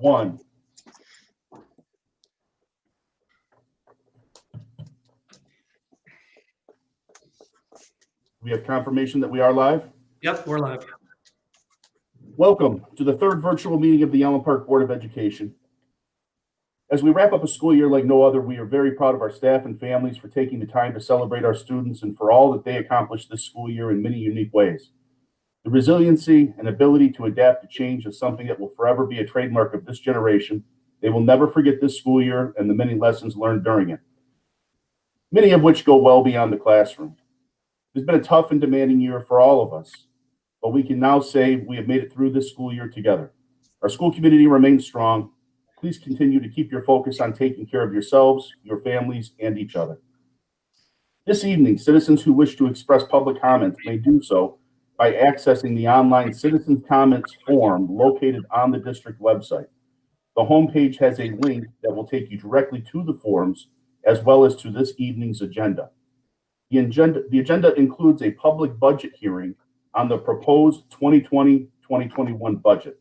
1. We have confirmation that we are live. Yep, we're live. Welcome to the third virtual meeting of the Allen Park Board of Education. As we wrap up a school year like no other, we are very proud of our staff and families for taking the time to celebrate our students and for all that they accomplished this school year in many unique ways. The resiliency and ability to adapt to change is something that will forever be a trademark of this generation. They will never forget this school year and the many lessons learned during it, many of which go well beyond the classroom. It's been a tough and demanding year for all of us, but we can now say we have made it through this school year together. Our school community remains strong. Please continue to keep your focus on taking care of yourselves, your families, and each other. This evening, citizens who wish to express public comments may do so by accessing the online Citizens Comments form located on the district website. The homepage has a link that will take you directly to the forms as well as to this evening's agenda. The agenda includes a public budget hearing on the proposed 2020-2021 budget.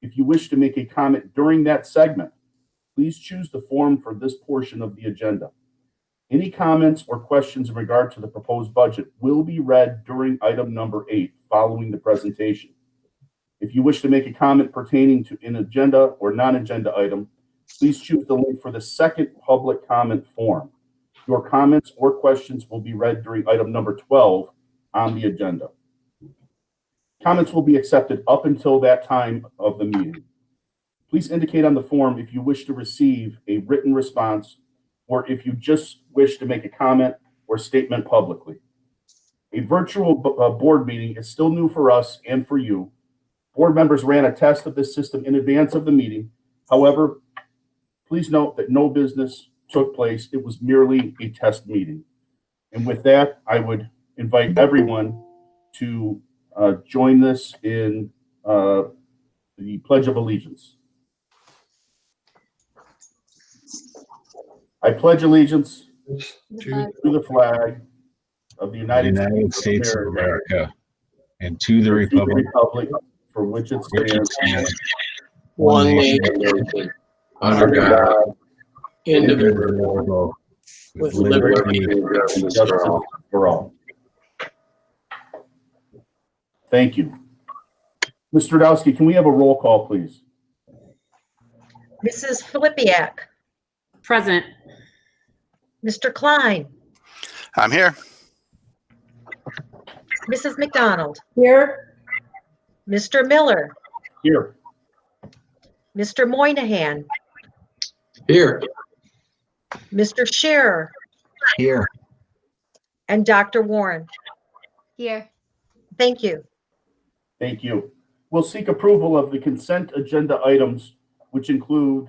If you wish to make a comment during that segment, please choose the form for this portion of the agenda. Any comments or questions in regard to the proposed budget will be read during item number 8 following the presentation. If you wish to make a comment pertaining to an agenda or non-agenda item, please choose the link for the second public comment form. Your comments or questions will be read during item number 12 on the agenda. Comments will be accepted up until that time of the meeting. Please indicate on the form if you wish to receive a written response or if you just wish to make a comment or statement publicly. A virtual board meeting is still new for us and for you. Board members ran a test of this system in advance of the meeting. However, please note that no business took place. It was merely a test meeting. And with that, I would invite everyone to join this in the Pledge of Allegiance. I pledge allegiance to the flag of the United States of America and to the republic for which it stands, one nation, under God, indivisible, with liberty and justice for all. Thank you. Mr. Radowski, can we have a roll call, please? Mrs. Filipiak. Present. Mr. Klein. I'm here. Mrs. McDonald. Here. Mr. Miller. Here. Mr. Moynihan. Here. Mr. Scherer. Here. And Dr. Warren. Here. Thank you. Thank you. We'll seek approval of the consent agenda items, which include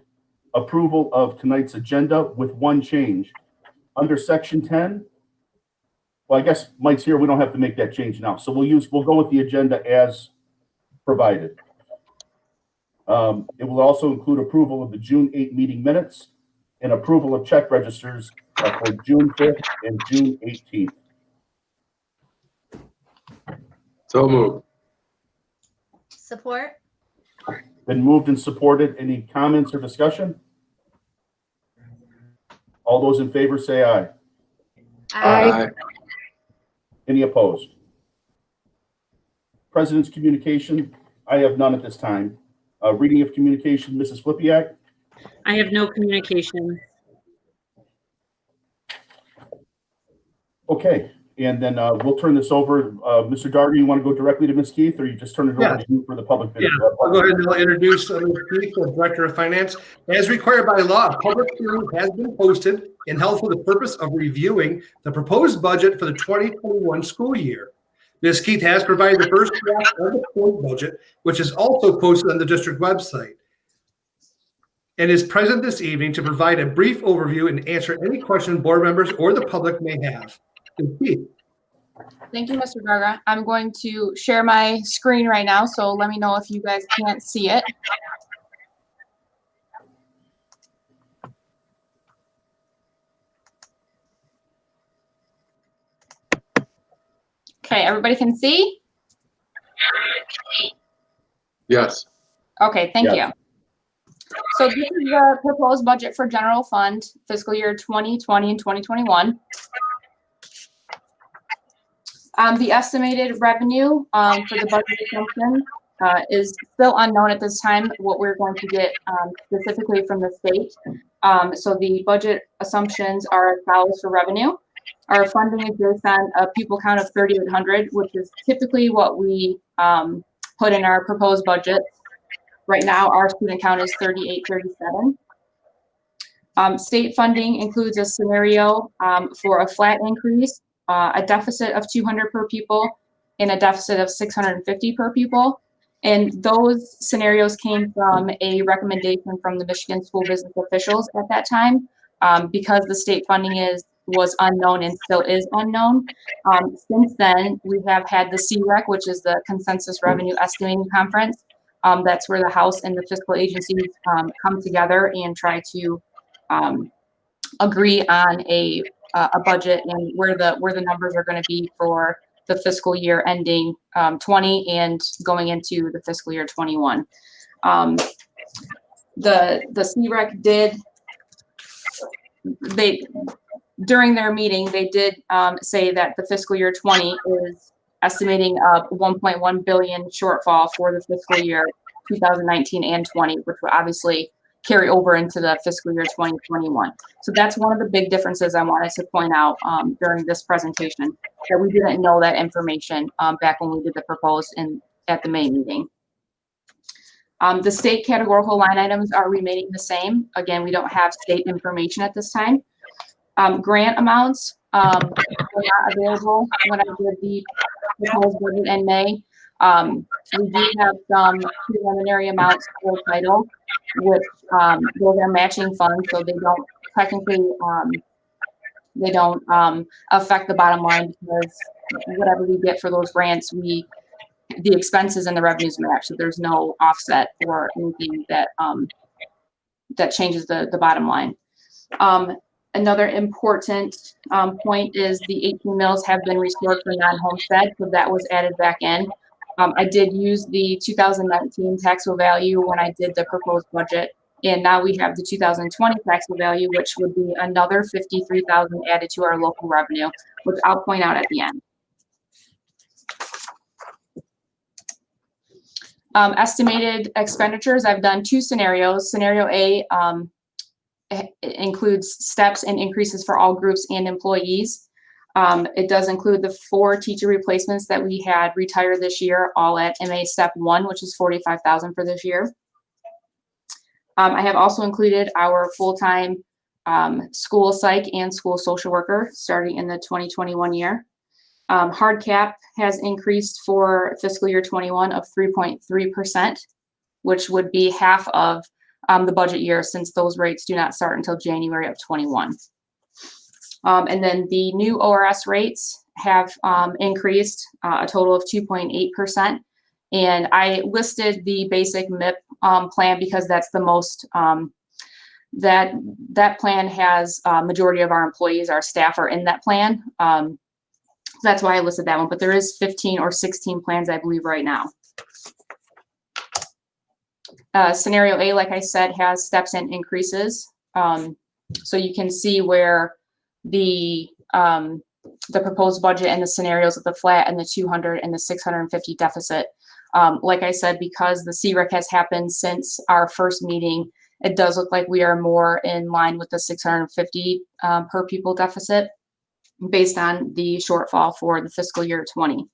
approval of tonight's agenda with one change. Under section 10, well, I guess Mike's here. We don't have to make that change now. So we'll go with the agenda as provided. It will also include approval of the June 8 meeting minutes and approval of check registers for June 5th and June 18th. So moved. Support. Been moved and supported. Any comments or discussion? All those in favor say aye. Aye. Any opposed? President's communication, I have none at this time. Reading of communication, Mrs. Filipiak. I have no communication. Okay, and then we'll turn this over. Mr. Darby, you want to go directly to Ms. Keith, or you just turn it over to you for the public video? Yeah, I'll go ahead and introduce Ms. Keith, the Director of Finance. As required by law, a public hearing has been posted and held for the purpose of reviewing the proposed budget for the 2021 school year. Ms. Keith has provided the first draft of the proposed budget, which is also posted on the district website, and is present this evening to provide a brief overview and answer any questions board members or the public may have. Ms. Keith. Thank you, Mr. Garga. I'm going to share my screen right now, so let me know if you guys can't see it. Okay, everybody can see? Yes. Okay, thank you. So this is the proposed budget for general fund fiscal year 2020 and 2021. The estimated revenue for the budget assumption is still unknown at this time, what we're going to get specifically from the state. So the budget assumptions are as follows for revenue. Our funding is based on a pupil count of 3,800, which is typically what we put in our proposed budget. Right now, our student count is 3,837. State funding includes a scenario for a flat increase, a deficit of 200 per pupil, and a deficit of 650 per pupil. And those scenarios came from a recommendation from the Michigan school business officials at that time, because the state funding was unknown and still is unknown. Since then, we have had the CREC, which is the Consensus Revenue Estimating Conference. That's where the House and the fiscal agencies come together and try to agree on a budget and where the numbers are going to be for the fiscal year ending 20 and going into the fiscal year 21. The CREC during their meeting, they did say that the fiscal year 20 is estimating a 1.1 billion shortfall for the fiscal year 2019 and 20, which will obviously carry over into the fiscal year 2021. So that's one of the big differences I wanted to point out during this presentation, that we didn't know that information back when we did the proposed at the May meeting. The state categorical line items are remaining the same. Again, we don't have state information at this time. Grant amounts were not available when I did the proposed budget in May. We do have some preliminary amounts for title, which those are matching funds, so they don't technically affect the bottom line, because whatever we get for those grants, the expenses and the revenues match. So there's no offset or anything that changes the bottom line. Another important point is the 18 mills have been restored for non-homestead, so that was added back in. I did use the 2019 taxable value when I did the proposed budget, and now we have the 2020 taxable value, which would be another 53,000 added to our local revenue, which I'll point out at the end. Estimated expenditures, I've done two scenarios. Scenario A includes steps and increases for all groups and employees. It does include the 4 teacher replacements that we had retired this year, all at MA step 1, which is 45,000 for this year. I have also included our full-time school psych and school social worker starting in the 2021 year. Hard cap has increased for fiscal year 21 of 3.3%, which would be half of the budget year, since those rates do not start until January of 21. And then the new ORS rates have increased a total of 2.8%. And I listed the basic MIP plan because that's the most, that plan has majority of our employees, our staff are in that plan. That's why I listed that one, but there is 15 or 16 plans, I believe, right now. Scenario A, like I said, has steps and increases. So you can see where the proposed budget and the scenarios of the flat and the 200 and the 650 deficit. Like I said, because the CREC has happened since our first meeting, it does look like we are more in line with the 650 per pupil deficit based on the shortfall for the fiscal year 20.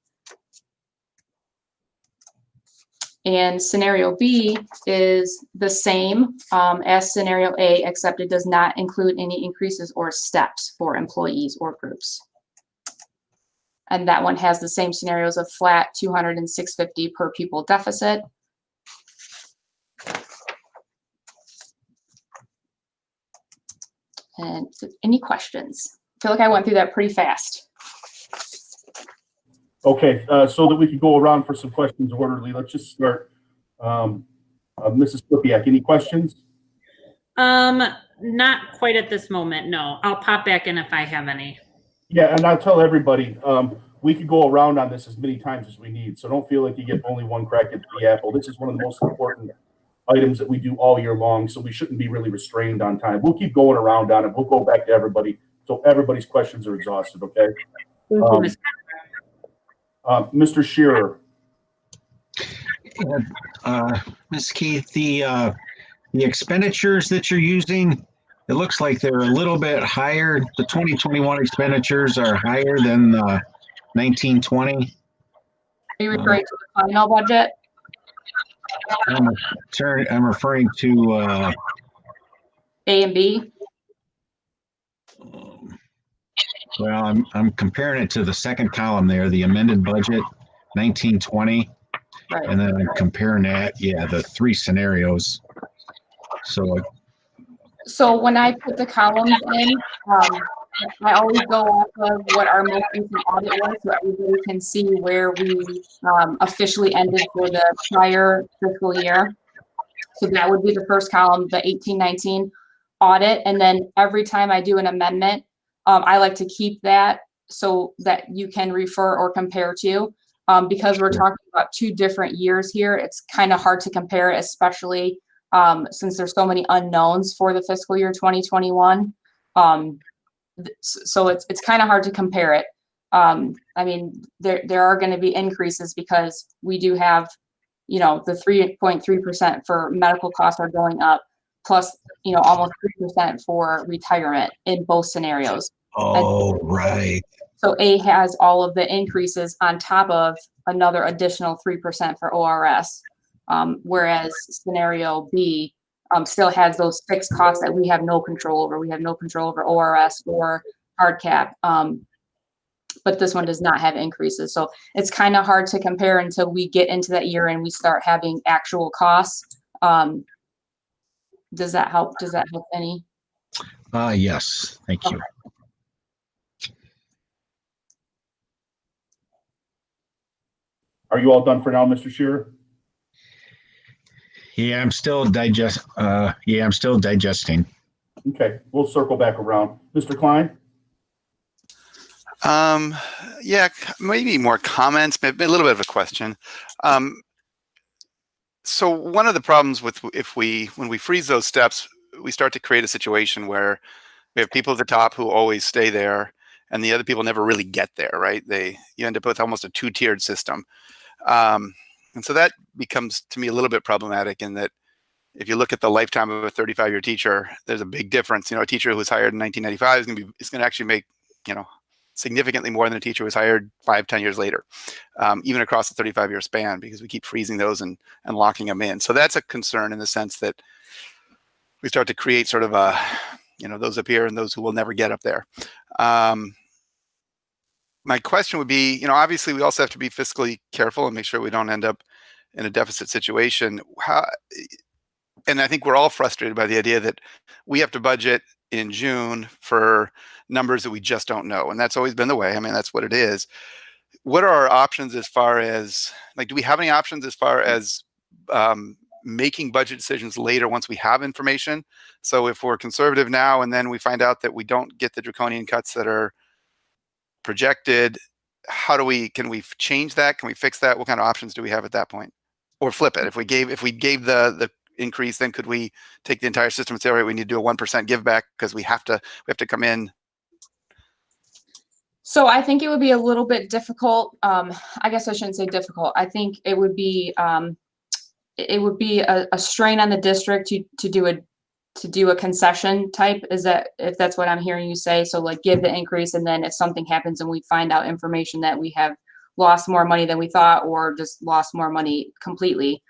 And scenario B is the same as scenario A, except it does not include any increases or steps for employees or groups. And that one has the same scenarios of flat 200 and 650 per pupil deficit. And any questions? I feel like I went through that pretty fast. Okay, so that we could go around for some questions orderly, let's just start. Mrs. Flipiak, any questions? Not quite at this moment, no. I'll pop back in if I have any. Yeah, and I'll tell everybody, we could go around on this as many times as we need, so don't feel like you get only one crack at the apple. This is one of the most important items that we do all year long, so we shouldn't be really restrained on time. We'll keep going around on it. We'll go back to everybody, so everybody's questions are exhausted, okay? Thank you, Ms. Mr. Shearer, Ms. Keith, the expenditures that you're using, it looks like they're a little bit higher. The 2021 expenditures are higher than 1920. Are you referring to the final budget? I'm referring to A and B? well, I'm comparing it to the second column there, the amended budget 1920, Right. and then I'm comparing that, yeah, the three scenarios. So when I put the columns in, I always go off of what our most recent audit was, so everybody can see where we officially ended for the prior fiscal year. So that would be the first column, the 18-19 audit. And then every time I do an amendment, I like to keep that so that you can refer or compare to. Because we're talking about two different years here, it's kind of hard to compare, especially since there's so many unknowns for the fiscal year 2021. So it's kind of hard to compare it. I mean, there are going to be increases because we do have, the 3.3% for medical costs are going up, plus, almost 3% for retirement in both scenarios. Oh, right. So A has all of the increases on top of another additional 3% for ORS, whereas scenario B still has those fixed costs that we have no control over. We have no control over ORS or hard cap, but this one does not have increases. So it's kind of hard to compare until we get into that year and we start having actual costs. Does that help? Does that help any? Yes, thank you. are you all done for now, Mr. Shearer? Yeah, I'm still digesting. Okay, we'll circle back around. Mr. Klein? Yeah, maybe more comments, maybe a little bit of a question. So one of the problems with when we freeze those steps, we start to create a situation where we have people at the top who always stay there, and the other people never really get there, right? You end up with almost a two-tiered system. And so that becomes, to me, a little bit problematic in that if you look at the lifetime of a 35-year teacher, there's a big difference. A teacher who was hired in 1995 is going to actually make, significantly more than a teacher who was hired 5-10 years later, even across the 35-year span, because we keep freezing those and locking them in. So that's a concern in the sense that we start to create sort of a, those up here and those who will never get up there. My question would be, obviously we also have to be fiscally careful and make sure we don't end up in a deficit situation. And I think we're all frustrated by the idea that we have to budget in June for numbers that we just don't know. And that's always been the way. I mean, that's what it is. What are our options as far as, do we have any options as far as making budget decisions later once we have information? So if we're conservative now and then we find out that we don't get the draconian cuts that are projected, can we change that? Can we fix that? What kind of options do we have at that point? Or flip it. If we gave the increase, then could we take the entire system and say, all right, we need to do a 1% give back because we have to come in? So I think it would be a little bit difficult. I guess I shouldn't say difficult. I think it would be a strain on the district to do a concession type. Is that, if that's what I'm hearing you say? So give the increase, and then if something happens and we find out information that we have lost more money than we thought, or just lost more money completely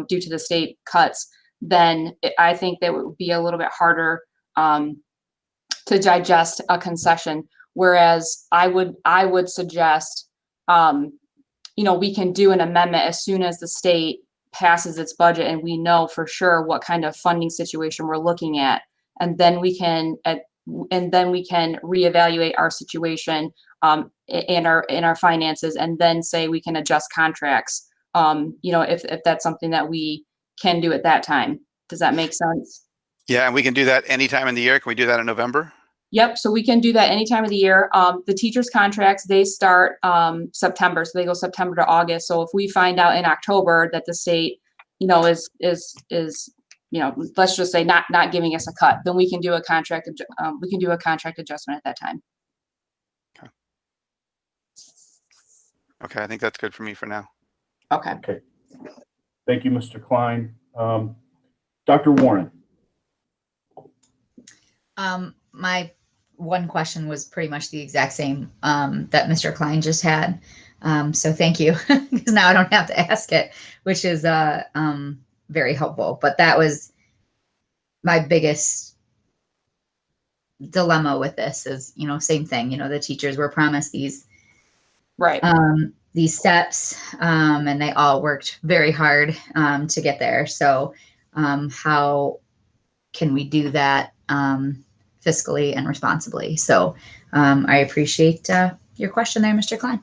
due to the state cuts, then I think that would be a little bit harder to digest a concession. Whereas I would suggest, we can do an amendment as soon as the state passes its budget and we know for sure what kind of funding situation we're looking at, and then we can reevaluate our situation and our finances, and then say we can adjust contracts. If that's something that we can do at that time. Does that make sense? Yeah, and we can do that any time in the year. Can we do that in November? Yep. So we can do that any time of the year. The teachers' contracts, they start September. So they go September to August. So if we find out in October that the state is let's just say not giving us a cut, then we can do a contract adjustment at that time. Okay, I think that's good for me for now. Okay. Okay. Thank you, Mr. Klein. Dr. Warren. My one question was pretty much the exact same that Mr. Klein just had. So thank you, because now I don't have to ask it, which is very helpful. But that was my biggest dilemma with this is, same thing, the teachers were promised these steps, and they all worked very hard to get there. So how can we do that fiscally and responsibly? So I appreciate your question there, Mr. Klein.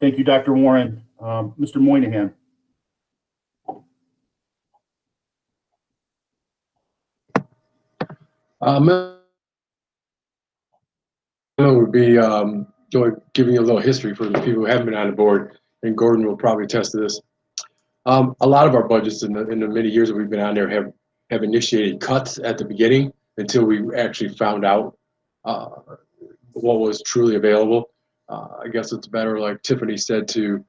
Thank you, Dr. Warren. Mr. Moynihan. Would be giving you a little history for the people who haven't been on the board, and Gordon will probably attest to this. A lot of our budgets in the many years that we've been on there have initiated cuts at the beginning until we actually found out what was truly available. I guess it's better, like Tiffany said, to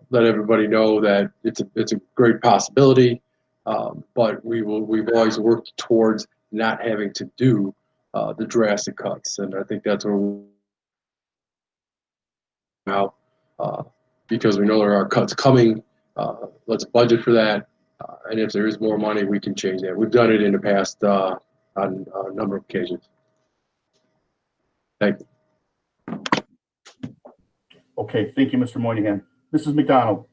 let everybody know that it's a great possibility, but we've always worked towards not having to do the drastic cuts, and I think that's where we're now, because we know there are cuts coming. Let's budget for that, and if there is more money, we can change that. We've done it in the past on a number of occasions. Thank you. Okay, thank you, Mr. Moynihan. Mrs. McDonald.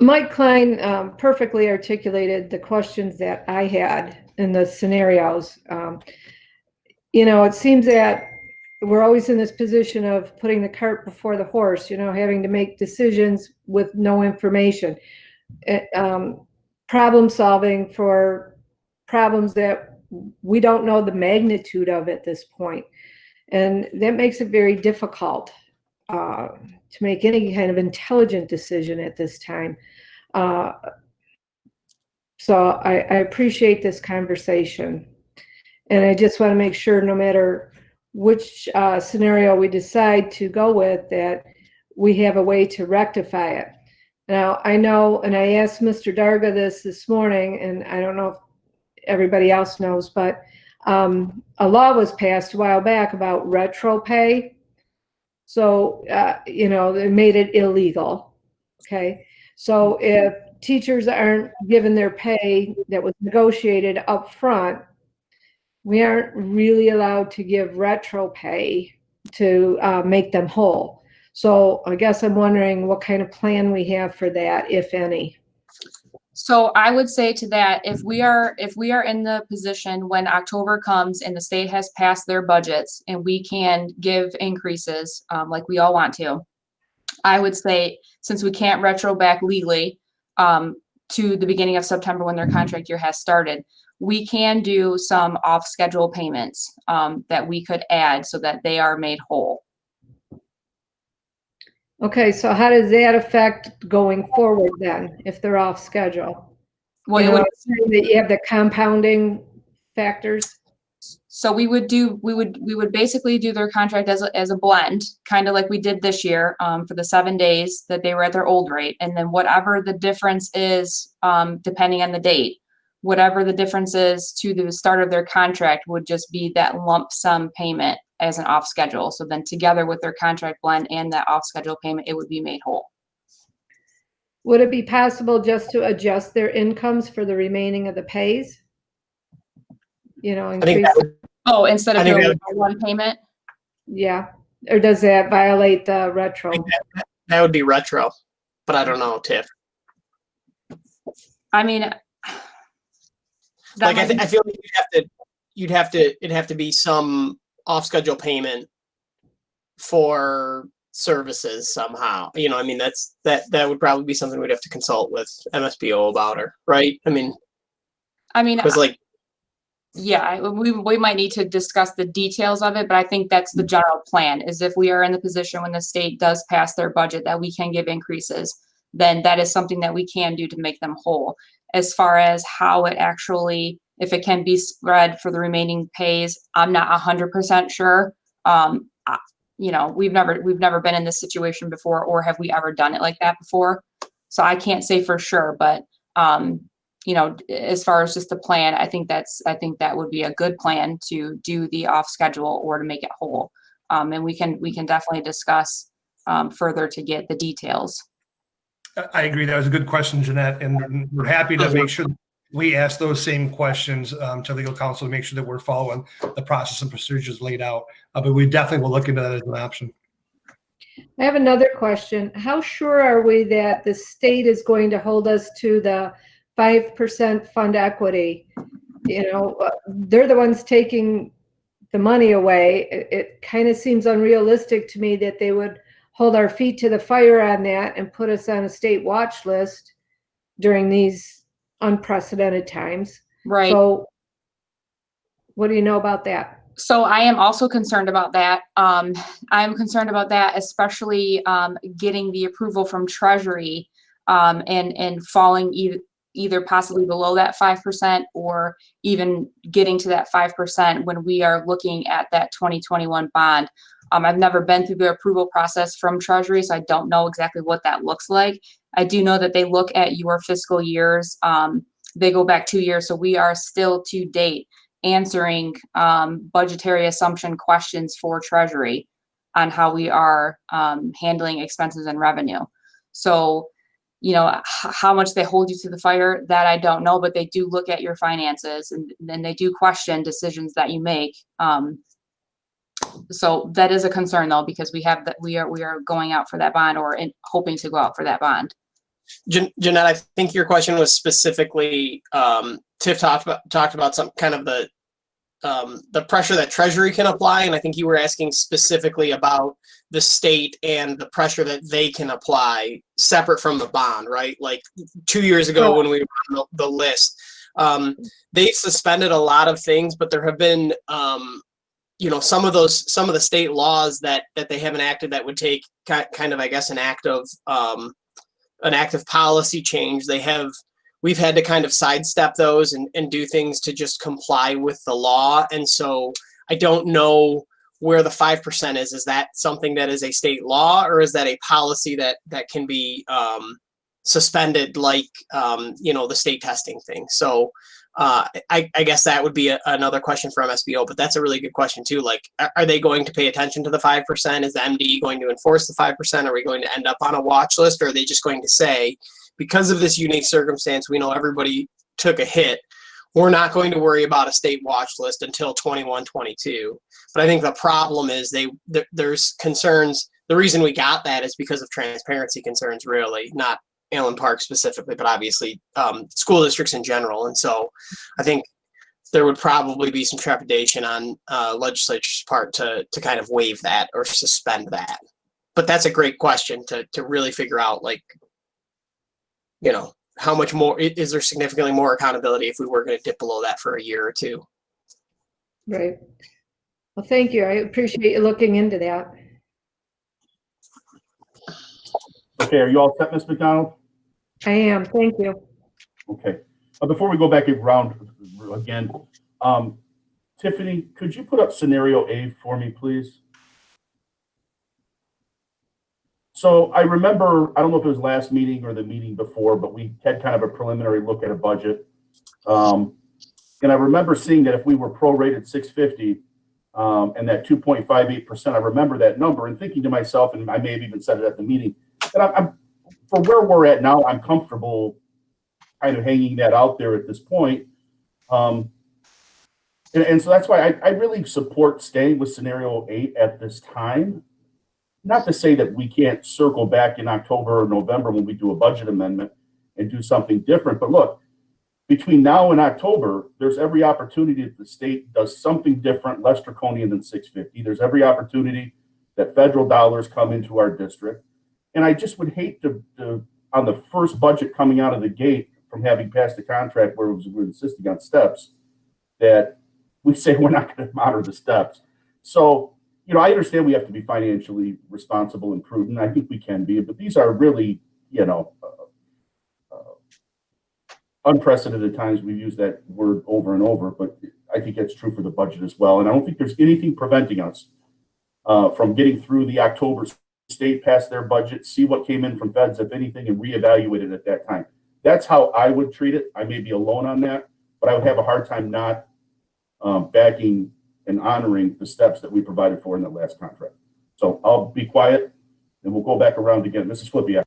Mike Klein perfectly articulated the questions that I had in the scenarios. It seems that we're always in this position of putting the cart before the horse, having to make decisions with no information. Problem solving for problems that we don't know the magnitude of at this point. And that makes it very difficult to make any kind of intelligent decision at this time. So I appreciate this conversation. And I just want to make sure no matter which scenario we decide to go with, that we have a way to rectify it. Now, I know, and I asked Mr. Darga this morning, and I don't know if everybody else knows, but a law was passed a while back about retro pay. So, they made it illegal. Okay. So if teachers aren't given their pay that was negotiated up front, we aren't really allowed to give retro pay to make them whole. So I guess I'm wondering what kind of plan we have for that, if any. So I would say to that, if we are in the position when October comes and the state has passed their budgets and we can give increases like we all want to, I would say, since we can't retro back legally to the beginning of September when their contract year has started, we can do some off-schedule payments that we could add so that they are made whole. Okay, so how does that affect going forward then, if they're off schedule? Well, that you have the compounding factors. So we would basically do their contract as a blend, kind of like we did this year for the 7 days that they were at their old rate, and then whatever the difference is, depending on the date, whatever the difference is to the start of their contract would just be that lump sum payment as an off schedule. So then together with their contract blend and that off schedule payment, it would be made whole. Would it be possible just to adjust their incomes for the remaining of the pays? Increase. Instead of doing one payment? Yeah. Or does that violate the retro? That would be retro, but I don't know, Tiff. I mean, I feel like it'd have to be some off-schedule payment for services somehow. That would probably be something we'd have to consult with MSBO about, right? I mean, because Yeah, we might need to discuss the details of it, but I think that's the general plan, is if we are in the position when the state does pass their budget that we can give increases, then that is something that we can do to make them whole. As far as how it actually, if it can be spread for the remaining pays, I'm not 100% sure. You know, we've never been in this situation before, or have we ever done it like that before? So I can't say for sure, but you know, as far as just the plan, I think that would be a good plan to do the off schedule or to make it whole. And we can definitely discuss further to get the details. I agree. That was a good question, Jeanette, and we're happy to make sure we ask those same questions to legal counsel to make sure that we're following the process and procedures laid out. But we definitely will look into that as an option. I have another question. How sure are we that the state is going to hold us to the 5% fund equity? You know, they're the ones taking the money away. It kind of seems unrealistic to me that they would hold our feet to the fire on that and put us on a state watch list during these unprecedented times. Right. So what do you know about that? So I am also concerned about that. I'm concerned about that, especially getting the approval from Treasury and falling either possibly below that 5% or even getting to that 5% when we are looking at that 2021 bond. I've never been through the approval process from Treasury, so I don't know exactly what that looks like. I do know that they look at your fiscal years. They go back 2 years, so we are still to date answering budgetary assumption questions for Treasury on how we are handling expenses and revenue. So, you know, how much they hold you to the fire, that I don't know, but they do look at your finances and then they do question decisions that you make. So that is a concern though, because we are going out for that bond or hoping to go out for that bond. Jeanette, I think your question was specifically, Tiff talked about some kind of the pressure that Treasury can apply, and I think you were asking specifically about the state and the pressure that they can apply separate from the bond, right? Like 2 years ago when we were on the list, they suspended a lot of things, but there have been, you know, some of the state laws that they have enacted that would take kind of, I guess, an active policy change. We've had to kind of sidestep those and do things to just comply with the law. And so I don't know where the 5% is. Is that something that is a state law, or is that a policy that can be suspended, like, you know, the state testing thing? So I guess that would be another question for MSBO, but that's a really good question too. Like, are they going to pay attention to the 5%? Is the MD going to enforce the 5%? Are we going to end up on a watch list? Or are they just going to say, because of this unique circumstance, we know everybody took a hit, we're not going to worry about a state watch list until 21-22. But I think the problem is there's concerns. The reason we got that is because of transparency concerns, really, not Allen Park specifically, but obviously school districts in general. And so I think there would probably be some trepidation on legislature's part to kind of waive that or suspend that. But that's a great question to really figure out, like, you know, how much more is there significantly more accountability if we were going to dip below that for a year or two? Right. Well, thank you. I appreciate you looking into that. Okay, are you all set, Ms. McDonald? I am. Thank you. Okay. Before we go back around again, Tiffany, could you put up scenario A for me, please? So I remember, I don't know if it was last meeting or the meeting before, but we had kind of a preliminary look at a budget. And I remember seeing that if we were prorated 650 and that 2.58%, I remember that number and thinking to myself, and I may have even said it at the meeting, that I'm for where we're at now, I'm comfortable kind of hanging that out there at this point. And so that's why I really support staying with scenario 8 at this time. Not to say that we can't circle back in October or November when we do a budget amendment and do something different. But look, between now and October, there's every opportunity that the state does something different, less draconian than 650. There's every opportunity that federal dollars come into our district. And I just would hate to on the first budget coming out of the gate from having passed a contract where we're insisting on steps, that we say we're not going to honor the steps. So, you know, I understand we have to be financially responsible and prudent. I think we can be, but these are really, you know, unprecedented times. We've used that word over and over, but I think that's true for the budget as well. And I don't think there's anything preventing us from getting through the October state pass their budget, see what came in from feds, if anything, and reevaluate it at that time. That's how I would treat it. I may be alone on that, but I would have a hard time not backing and honoring the steps that we provided for in the last contract. So I'll be quiet and we'll go back around again. Mrs. Flippy.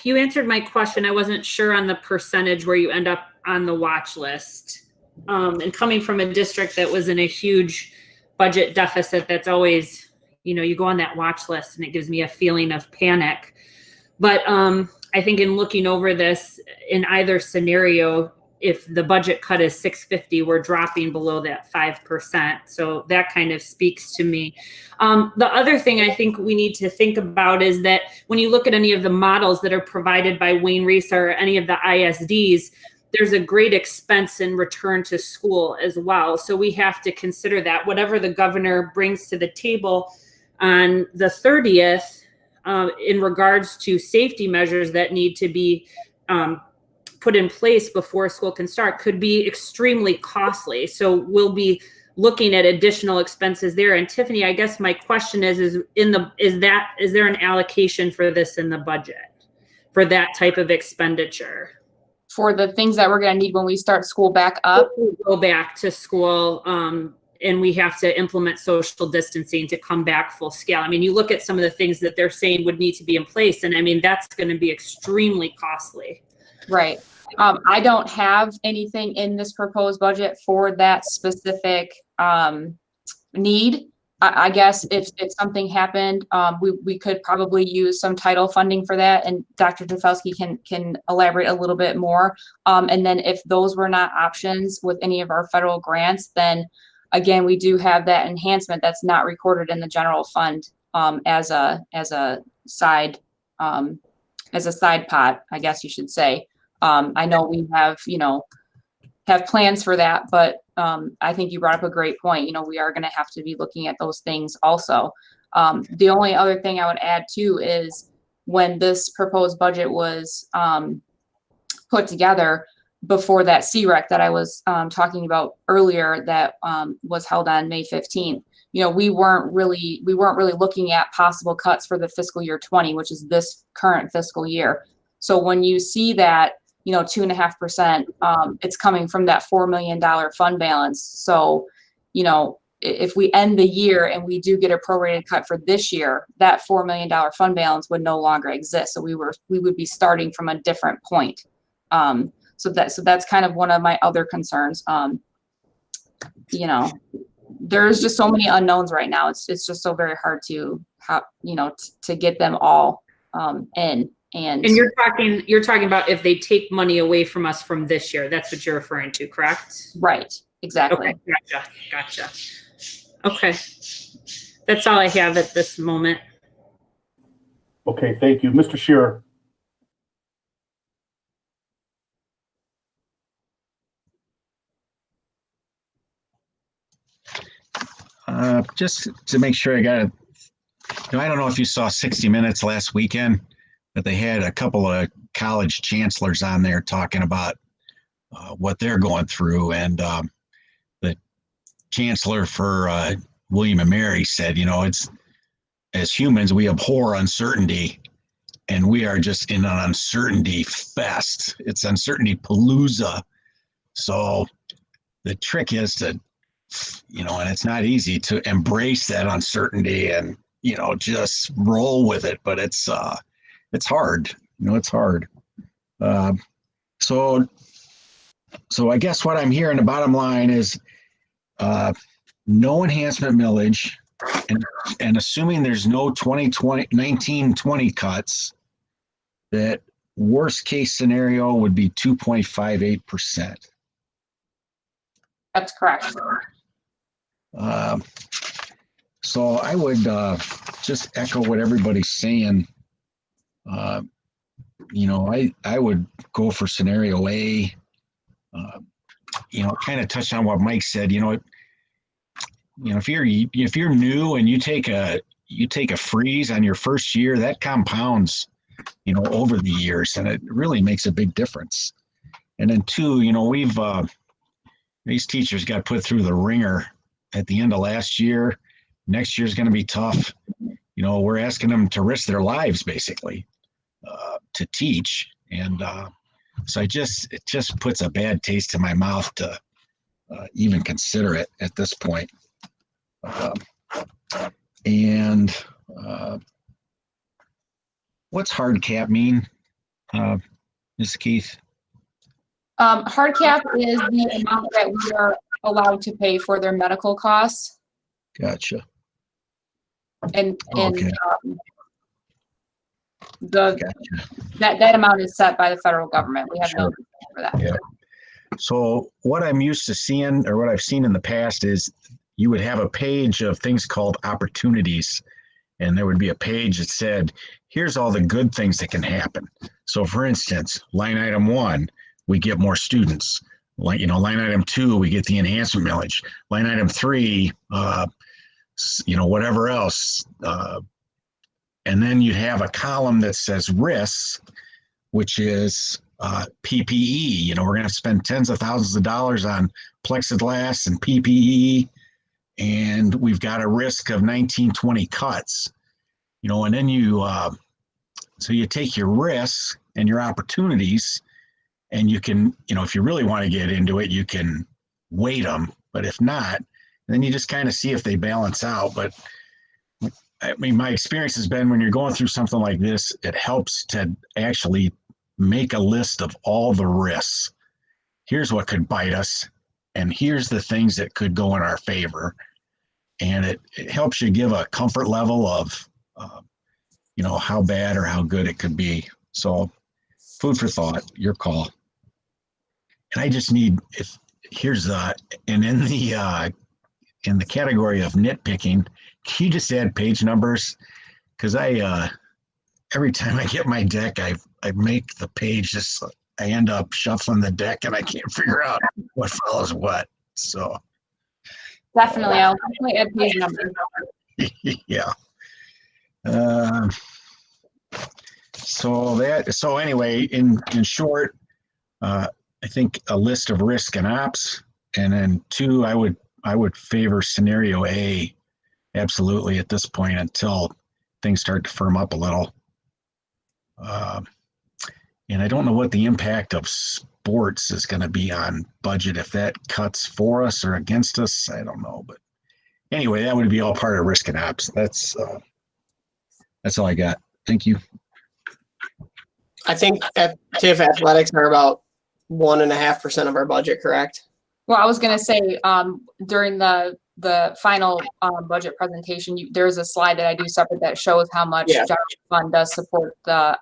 You answered my question. I wasn't sure on the percentage where you end up on the watch list. And coming from a district that was in a huge budget deficit, that's always, you know, you go on that watch list and it gives me a feeling of panic. But I think in looking over this, in either scenario, if the budget cut is 650, we're dropping below that 5%. So that kind of speaks to me. The other thing I think we need to think about is that when you look at any of the models that are provided by Wayne Reese or any of the ISDs, there's a great expense in return to school as well. So we have to consider that whatever the governor brings to the table on the 30th in regards to safety measures that need to be put in place before school can start could be extremely costly. So we'll be looking at additional expenses there. And Tiffany, I guess my question is there an allocation for this in the budget for that type of expenditure? For the things that we're going to need when we start school back up? Go back to school, and we have to implement social distancing to come back full scale. I mean, you look at some of the things that they're saying would need to be in place, and I mean, that's going to be extremely costly. Right. I don't have anything in this proposed budget for that specific need. I guess if something happened, we could probably use some title funding for that, and Dr. Tufelsky can elaborate a little bit more. And then if those were not options with any of our federal grants, then again, we do have that enhancement that's not recorded in the general fund as a side pot, I guess you should say. I know we have plans for that, but I think you brought up a great point. You know, we are going to have to be looking at those things also. The only other thing I would add too is when this proposed budget was put together before that CREC that I was talking about earlier that was held on May 15th, you know, we weren't really looking at possible cuts for the fiscal year 20, which is this current fiscal year. So when you see that, you know, 2.5%, it's coming from that $4 million fund balance. So, you know, if we end the year and we do get a prorated cut for this year, that $4 million fund balance would no longer exist. So we would be starting from a different point. So that's kind of one of my other concerns. You know, there's just so many unknowns right now. It's just so very hard to get them all in. And you're talking about if they take money away from us from this year. That's what you're referring to, correct? Right. Exactly. Okay, gotcha. Okay. That's all I have at this moment. Okay, thank you. Mr. Shearer. Just to make sure I got it. I don't know if you saw 60 Minutes last weekend, but they had a couple of college chancellors on there talking about what they're going through. And the chancellor for William & Mary said, you know, it's as humans, we abhor uncertainty, and we are just in an uncertainty fest. It's uncertainty palooza. So the trick is to, you know, and it's not easy to embrace that uncertainty and, you know, just roll with it, but it's hard, you know, it's hard. So I guess what I'm hearing, the bottom line is no enhancement millage, and assuming there's no 1920 cuts, that worst case scenario would be 2.58%. that's correct. So I would just echo what everybody's saying. You know, I would go for scenario A. kind of touched on what Mike said. If you're new and you take a freeze on your first year, that compounds, over the years, and it really makes a big difference. And then two, these teachers got put through the ringer at the end of last year. Next year's going to be tough. We're asking them to risk their lives basically to teach, and so it just puts a bad taste in my mouth to even consider it at this point. And what's hard cap mean, Ms. Keith? Hard cap is the amount that we are allowed to pay for their medical costs, Gotcha. and Okay. that amount is set by the federal government. We have no control for that. Yeah. So what I'm used to seeing, or what I've seen in the past, is you would have a page of things called opportunities, and there would be a page that said, here's all the good things that can happen. So for instance, line item 1, we get more students. Line item 2, we get the enhancement millage. Line item 3, whatever else. And then you have a column that says risks, which is PPE. We're going to spend tens of thousands of dollars on plexiglass and PPE, and we've got a risk of 19-20 cuts. And then so you take your risks and your opportunities, and you can, if you really want to get into it, you can weight them. But if not, then you just kind of see if they balance out. But I mean, my experience has been when you're going through something like this, it helps to actually make a list of all the risks. Here's what could bite us, and here's the things that could go in our favor. And it helps you give a comfort level of, how bad or how good it could be. So food for thought, your call. And I just need, and in the category of nitpicking, can you just add page numbers? Because every time I get my deck, I make the page I end up shuffling the deck and I can't figure out what follows what. So Definitely, I'll definitely add page numbers. yeah. So anyway, in short, I think a list of risk and ops, and then 2, I would favor scenario A absolutely at this point until things start to firm up a little. And I don't know what the impact of sports is going to be on budget, if that cuts for us or against us. I don't know, but anyway, that would be all part of risk and ops. That's all I got. Thank you. I think TIF athletics are about 1.5% of our budget, correct? Well, I was going to say, during the final budget presentation, there's a slide that I do separate that shows how much general fund does support the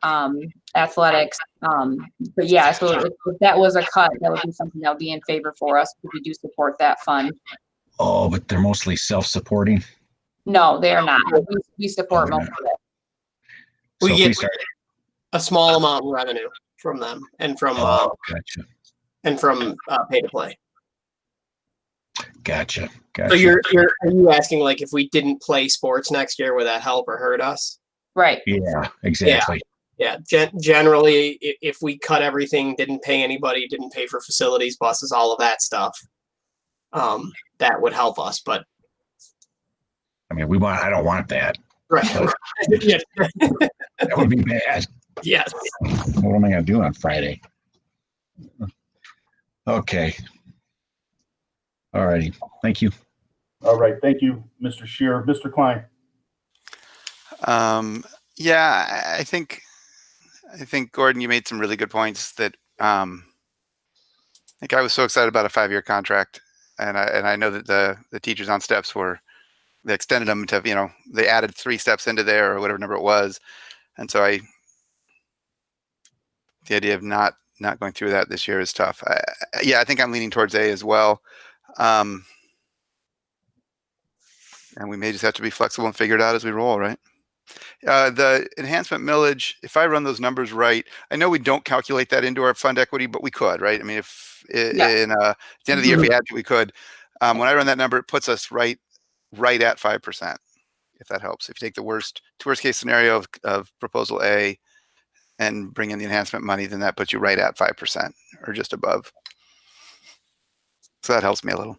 athletics. But yeah, so if that was a cut, that would be something that would be in favor for us, because we do support that fund. Oh, but they're mostly self-supporting? No, they are not. We support most of it. We get a small amount of revenue from them, and from gotcha. And from pay to play. Gotcha. So are you asking, like, if we didn't play sports next year, would that help or hurt us? Right. Yeah, exactly. Yeah. Generally, if we cut everything, didn't pay anybody, didn't pay for facilities, buses, all of that stuff, that would help us. But I mean, I don't want that. Right. Yeah. That would be bad. Yes. What am I going to do on Friday? Okay. All righty. Thank you. All right. Thank you, Mr. Shearer. Mr. Klein. Yeah, I think Gordon, you made some really good points that I was so excited about a 5-year contract, and I know that the teachers on steps they extended them to, they added 3 steps into there or whatever number it was. And so the idea of not going through that this year is tough. I think I'm leaning towards A as well. And we may just have to be flexible and figure it out as we roll, right? The enhancement millage, if I run those numbers right, I know we don't calculate that into our fund equity, but we could, right? I mean, if at the end of the year, if we had to, we could. When I run that number, it puts us right at 5%, if that helps. If you take the worst case scenario of proposal A and bring in the enhancement money, then that puts you right at 5% or just above. So that helps me a little.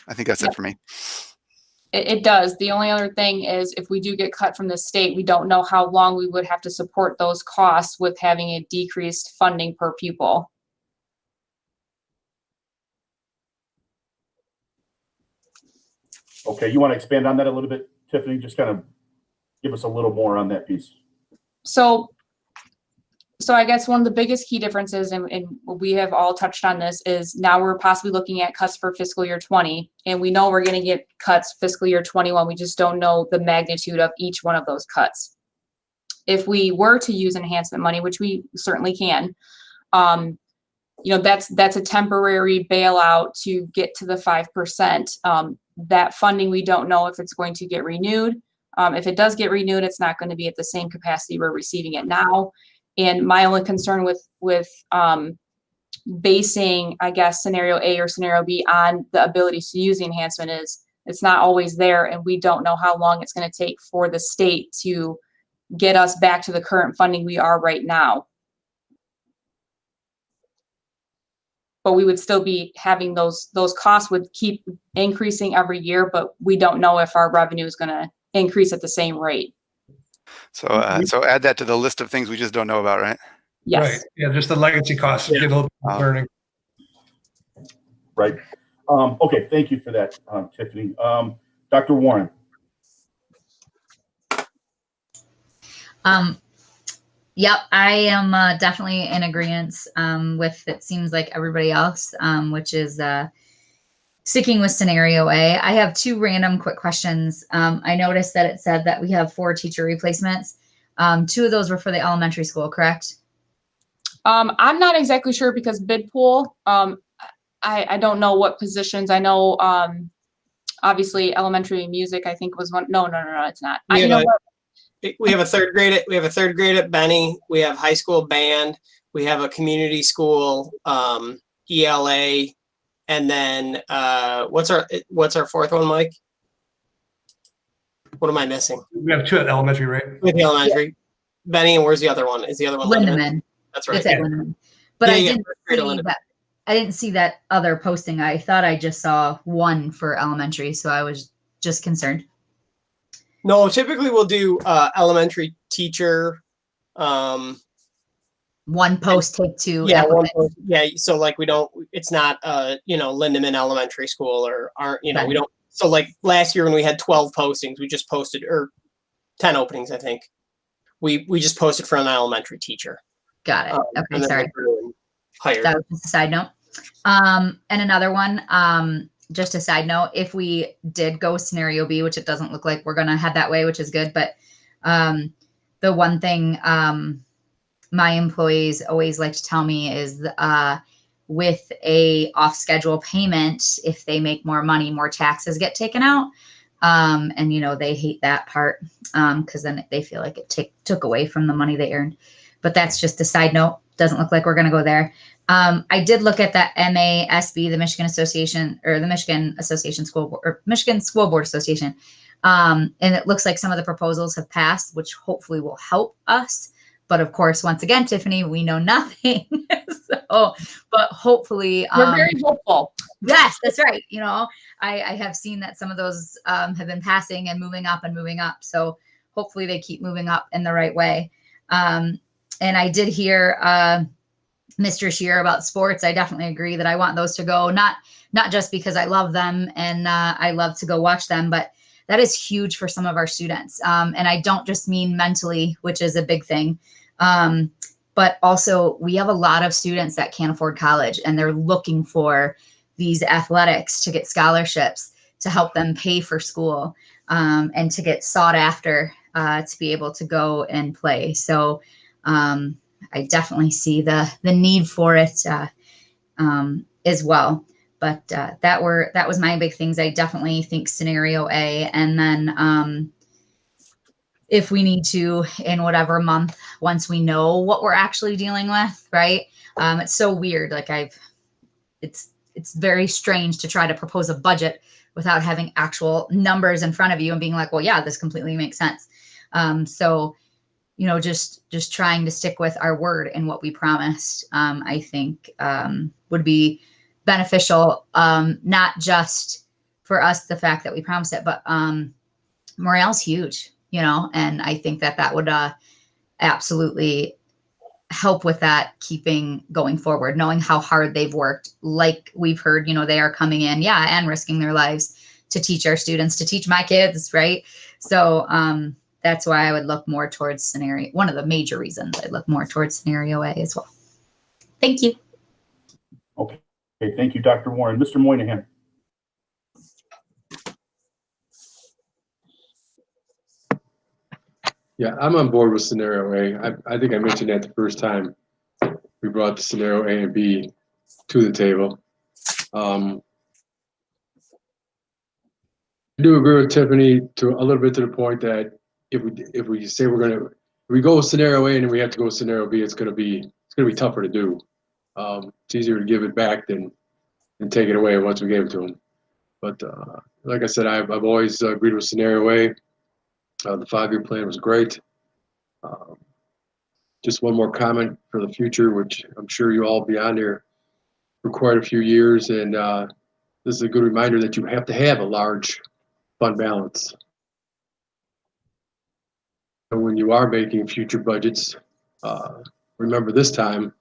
I think that's it for me. It does. The only other thing is if we do get cut from the state, we don't know how long we would have to support those costs with having a decreased funding per pupil. Okay, you want to expand on that a little bit, Tiffany? Just kind of give us a little more on that piece. So I guess one of the biggest key differences, and we have all touched on this, is now we're possibly looking at cuts for fiscal year 20, and we know we're going to get cuts fiscal year 21. We just don't know the magnitude of each one of those cuts. If we were to use enhancement money, which we certainly can, that's a temporary bailout to get to the 5%. That funding, we don't know if it's going to get renewed. If it does get renewed, it's not going to be at the same capacity we're receiving it now. And my only concern with basing, I guess, scenario A or scenario B on the ability to use the enhancement is it's not always there, and we don't know how long it's going to take for the state to get us back to the current funding we are right now. But we would still be having those costs would keep increasing every year, but we don't know if our revenue is going to increase at the same rate. So add that to the list of things we just don't know about, right? Yes. Right. Yeah, just the legacy costs get a little concerning. Right. Okay, thank you for that, Tiffany. Dr. Warren. Yep, I am definitely in agreement with it seems like everybody else, which is sticking with scenario A. I have two random quick questions. I noticed that it said that we have 4 teacher replacements. 2 of those were for the elementary school, correct? I'm not exactly sure because bid pool, I don't know what positions. I know obviously elementary music, I think was one. No, it's not. We have a third grade at Benny. We have high school band. We have a community school ELA, and then what's our fourth one, Mike? What am I missing? We have 2 at elementary, right? With the elementary, yeah. Benny, and where's the other one? Is the other one Lindemann? That's right. It's at Lindemann. But yeah, I didn't see that other posting. I thought I just saw 1 for elementary, so I was just concerned. No, typically we'll do elementary teacher. 1 post, take 2. Yeah, 1 post. Yeah, so like we don't. It's not Lindemann Elementary School or we don't. So like last year when we had 12 postings, we just posted or 10 openings, I think. We just posted for an elementary teacher. Got it. Okay, sorry. Hired. That was just a side note. And another one. Just a side note, if we did go scenario B, which it doesn't look like we're going to head that way, which is good. But the one thing my employees always like to tell me is with a off schedule payment, if they make more money, more taxes get taken out. And, they hate that part because then they feel like it took away from the money they earned. But that's just a side note. Doesn't look like we're going to go there. I did look at that MASB, the Michigan Association or the Michigan Association School Board or Michigan School Board Association. And it looks like some of the proposals have passed, which hopefully will help us. But of course, once again, Tiffany, we know nothing. But hopefully we're very hopeful. Yes, that's right. I have seen that some of those have been passing and moving up. So hopefully they keep moving up in the right way. And I did hear Mr. Scheer about sports. I definitely agree that I want those to go, not just because I love them and I love to go watch them, but that is huge for some of our students. And I don't just mean mentally, which is a big thing. But also we have a lot of students that can't afford college and they're looking for these athletics to get scholarships to help them pay for school and to get sought after to be able to go and play. So I definitely see the need for it as well. But that was my big things. I definitely think scenario A. And then if we need to in whatever month, once we know what we're actually dealing with, right? It's so weird. Like it's very strange to try to propose a budget without having actual numbers in front of you and being like, well, yeah, this completely makes sense. So, just trying to stick with our word and what we promised, I think would be beneficial, not just for us, the fact that we promised it, but morale's huge, and I think that would absolutely help with that, keeping going forward, knowing how hard they've worked. Like we've heard, they are coming in, and risking their lives to teach our students, to teach my kids, right? So that's why I would look more towards scenario. One of the major reasons I'd look more towards scenario A as well. Thank you. Okay, thank you, Dr. Warren. Mr. Moynihan. Yeah, I'm on board with scenario A. I think I mentioned that the first time we brought the scenario A and B to the table. I do agree with Tiffany to a little bit, to the point that if we say if we go with scenario A and then we have to go with scenario B, it's gonna be tougher to do. It's easier to give it back than take it away once we gave it to them. But like I said, I've always agreed with scenario A. The 5-year plan was great. Just one more comment for the future, which I'm sure you all be on here for quite a few years, and this is a good reminder that you have to have a large fund balance. So when you are making future budgets, remember this time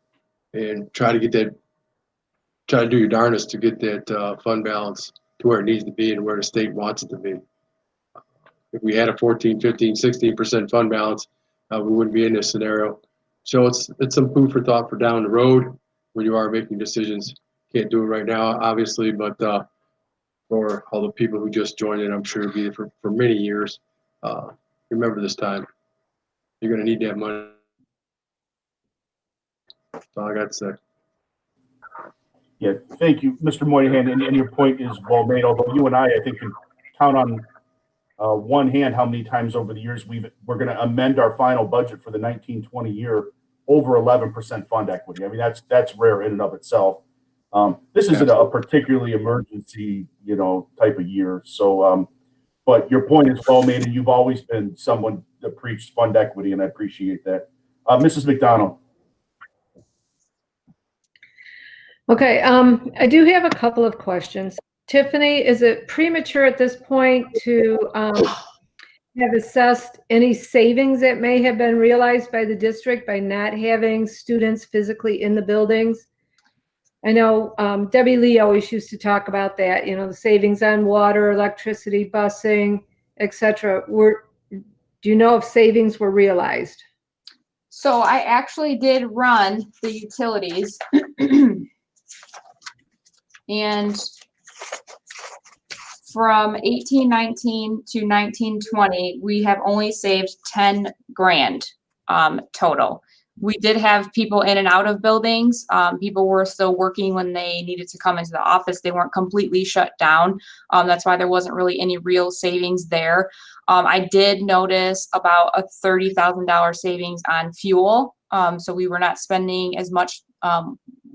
and try to do your darndest to get that fund balance to where it needs to be and where the state wants it to be. If we had a 14, 15, 16% fund balance, we wouldn't be in this scenario. So it's some food for thought for down the road when you are making decisions. Can't do it right now, obviously, but for all the people who just joined in, I'm sure it'll be for many years. Remember this time. You're going to need that money. That's all I got to say. Yeah, thank you, Mr. Moynihan, and your point is well made, although you and I think, can count on one hand how many times over the years we're going to amend our final budget for the 19-20 year over 11% fund equity. I mean, that's rare in and of itself. This isn't a particularly emergency, type of year. So, but your point is well made, and you've always been someone that preached fund equity, and I appreciate that. Mrs. McDonald. Okay, I do have a couple of questions. Tiffany, is it premature at this point to have assessed any savings that may have been realized by the district by not having students physically in the buildings? I know Debbie Lee always used to talk about that, the savings on water, electricity, busing, etc. Do you know if savings were realized? So I actually did run the utilities and from 18-19 to 19-20, we have only saved 10 grand total. We did have people in and out of buildings. People were still working when they needed to come into the office. They weren't completely shut down. That's why there wasn't really any real savings there. I did notice about a $30,000 savings on fuel. So we were not spending as much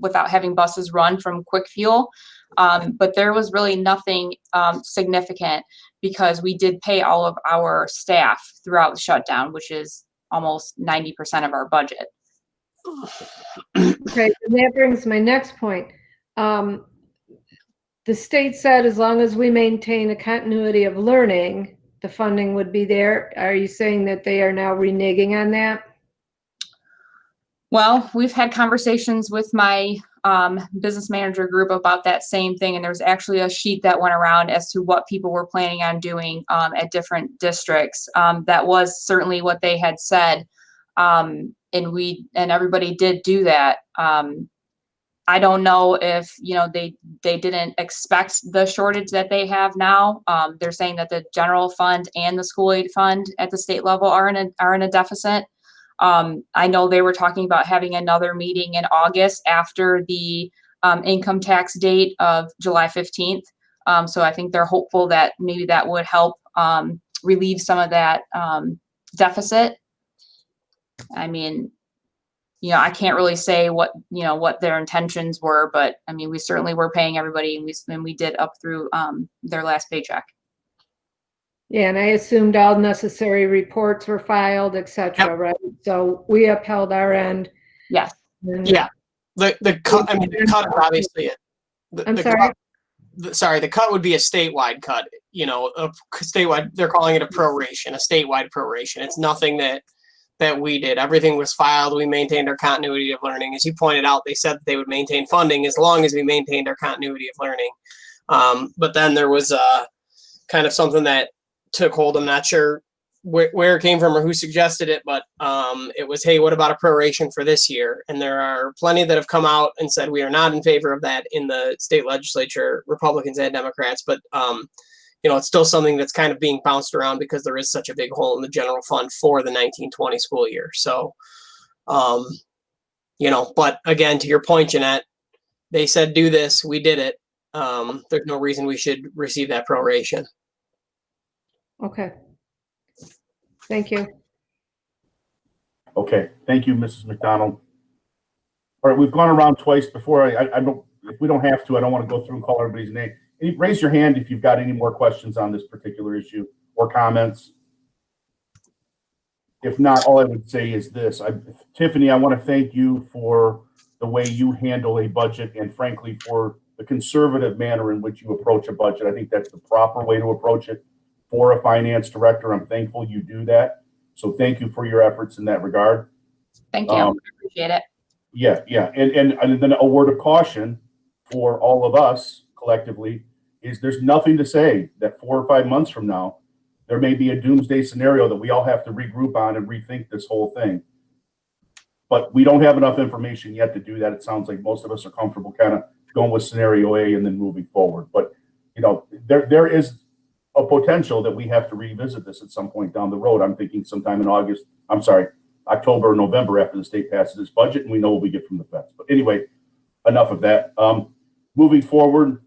without having buses run from Quick Fuel. But there was really nothing significant because we did pay all of our staff throughout the shutdown, which is almost 90% of our budget. Okay, and that brings my next point. The state said as long as we maintain a continuity of learning, the funding would be there. Are you saying that they are now reneging on that? Well, we've had conversations with my business manager group about that same thing, and there was actually a sheet that went around as to what people were planning on doing at different districts. That was certainly what they had said, and everybody did do that. I don't know if they didn't expect the shortage that they have now. They're saying that the general fund and the school aid fund at the state level are in a deficit. I know they were talking about having another meeting in August after the income tax date of July 15th. So I think they're hopeful that maybe that would help relieve some of that deficit. I mean, I can't really say what their intentions were, but I mean, we certainly were paying everybody, and we did up through their last paycheck. Yeah, and I assumed all necessary reports were filed, et cetera, right? So we upheld our end. Yes. Yeah. The cut is obviously it. I'm sorry? The cut would be a statewide cut, a statewide, they're calling it a proration, a statewide proration. It's nothing that we did. Everything was filed. We maintained our continuity of learning. As you pointed out, they said that they would maintain funding as long as we maintained our continuity of learning. But then there was kind of something that took hold. I'm not sure where it came from or who suggested it, but it was, hey, what about a proration for this year? And there are plenty that have come out and said we are not in favor of that in the state legislature, Republicans and Democrats. But it's still something that's kind of being bounced around because there is such a big hole in the general fund for the 1920 school year. So, but again, to your point, Jeanette, they said do this, we did it. There's no reason we should receive that proration. Okay. Thank you. Okay, thank you, Mrs. McDonald. All right, we've gone around twice before. I don't, if we don't have to, I don't want to go through and call everybody's name. Raise your hand if you've got any more questions on this particular issue or comments. If not, all I would say is this. Tiffany, I want to thank you for the way you handle a budget and frankly for the conservative manner in which you approach a budget. I think that's the proper way to approach it for a finance director. I'm thankful you do that. So thank you for your efforts in that regard. Thank you. I appreciate it. Yeah. And then a word of caution for all of us collectively is there's nothing to say that 4 or 5 months from now, there may be a doomsday scenario that we all have to regroup on and rethink this whole thing. But we don't have enough information yet to do that. It sounds like most of us are comfortable kind of going with scenario A and then moving forward. But, there is a potential that we have to revisit this at some point down the road. I'm thinking sometime in October or November after the state passes its budget and we know what we get from the feds. But anyway, enough of that. Moving forward,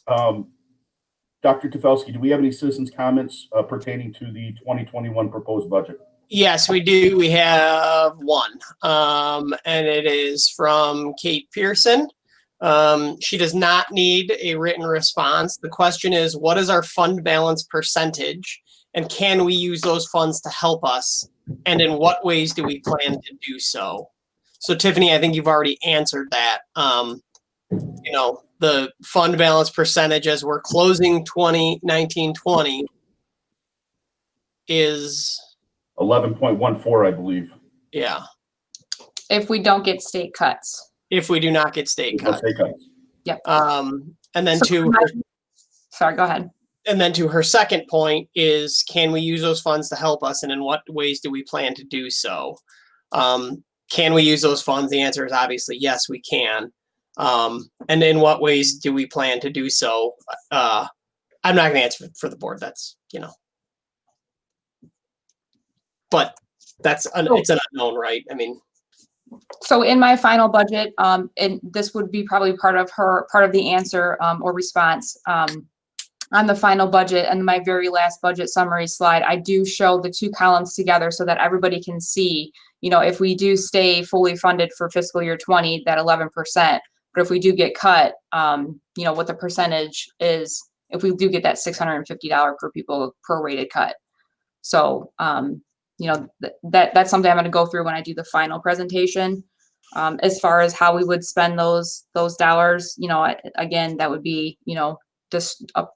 Dr. Tefelsky, do we have any citizens' comments pertaining to the 2021 proposed budget? Yes, we do. We have one, and it is from Kate Pearson. She does not need a written response. The question is, what is our fund balance percentage, and can we use those funds to help us, and in what ways do we plan to do so? So, Tiffany, I think you've already answered that. The fund balance percentage as we're closing 2019-20 is 11.14, I believe. Yeah. If we don't get state cuts. If we do not get state cuts. Yep. And then sorry, go ahead. And then to her second point is, can we use those funds to help us, and in what ways do we plan to do so? Can we use those funds? The answer is obviously yes, we can. And in what ways do we plan to do so? I'm not going to answer for the board. That's, but it's an unknown, right? I mean, so in my final budget, and this would be probably part of the answer or response on the final budget and my very last budget summary slide, I do show the two columns together so that everybody can see, if we do stay fully funded for fiscal year 20, that 11%, but if we do get cut, what the percentage is, if we do get that $650 per pupil prorated cut. So, that's something I'm going to go through when I do the final presentation. As far as how we would spend those dollars, again, that would be, just up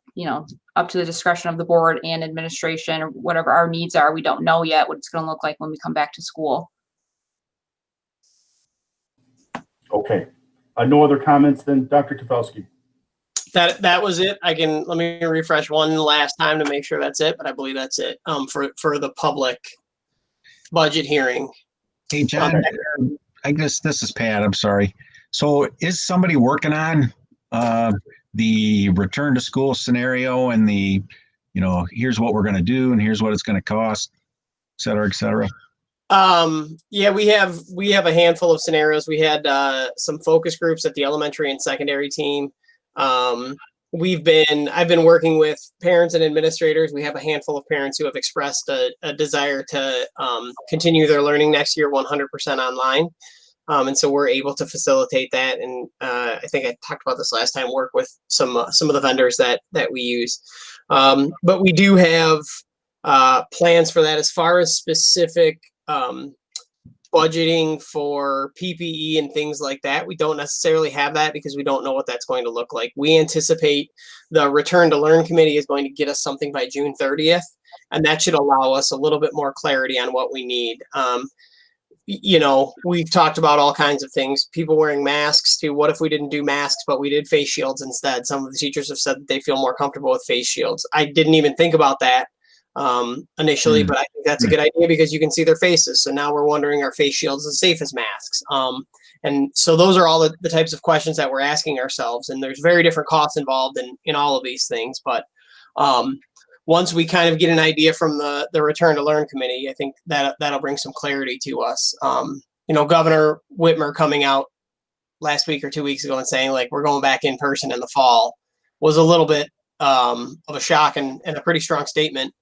to the discretion of the board and administration, or whatever our needs are. We don't know yet what it's going to look like when we come back to school. Okay. No other comments then, Dr. Tefelsky? That was it. Let me refresh one last time to make sure that's it, but I believe that's it for the public budget hearing. Hey, John, I guess this is Pat. I'm sorry. So is somebody working on the return to school scenario and the, here's what we're going to do and here's what it's going to cost, et cetera, et cetera? Yeah, we have a handful of scenarios. We had some focus groups at the elementary and secondary team. I've been working with parents and administrators. We have a handful of parents who have expressed a desire to continue their learning next year 100% online. And so we're able to facilitate that. And I think I talked about this last time, work with some of the vendors that we use. But we do have plans for that as far as specific budgeting for PPE and things like that. We don't necessarily have that because we don't know what that's going to look like. We anticipate the Return to Learn Committee is going to get us something by June 30th, and that should allow us a little bit more clarity on what we need. You know, we've talked about all kinds of things, people wearing masks to what if we didn't do masks, but we did face shields instead. Some of the teachers have said that they feel more comfortable with face shields. I didn't even think about that initially, but I think that's a good idea because you can see their faces. So now we're wondering, are face shields as safe as masks? And so those are all the types of questions that we're asking ourselves. And there's very different costs involved in all of these things. But once we kind of get an idea from the Return to Learn Committee, I think that'll bring some clarity to us. You know, Governor Whitmer coming out last week or 2 weeks ago and saying, like, we're going back in person in the fall was a little bit of a shock and a pretty strong statement.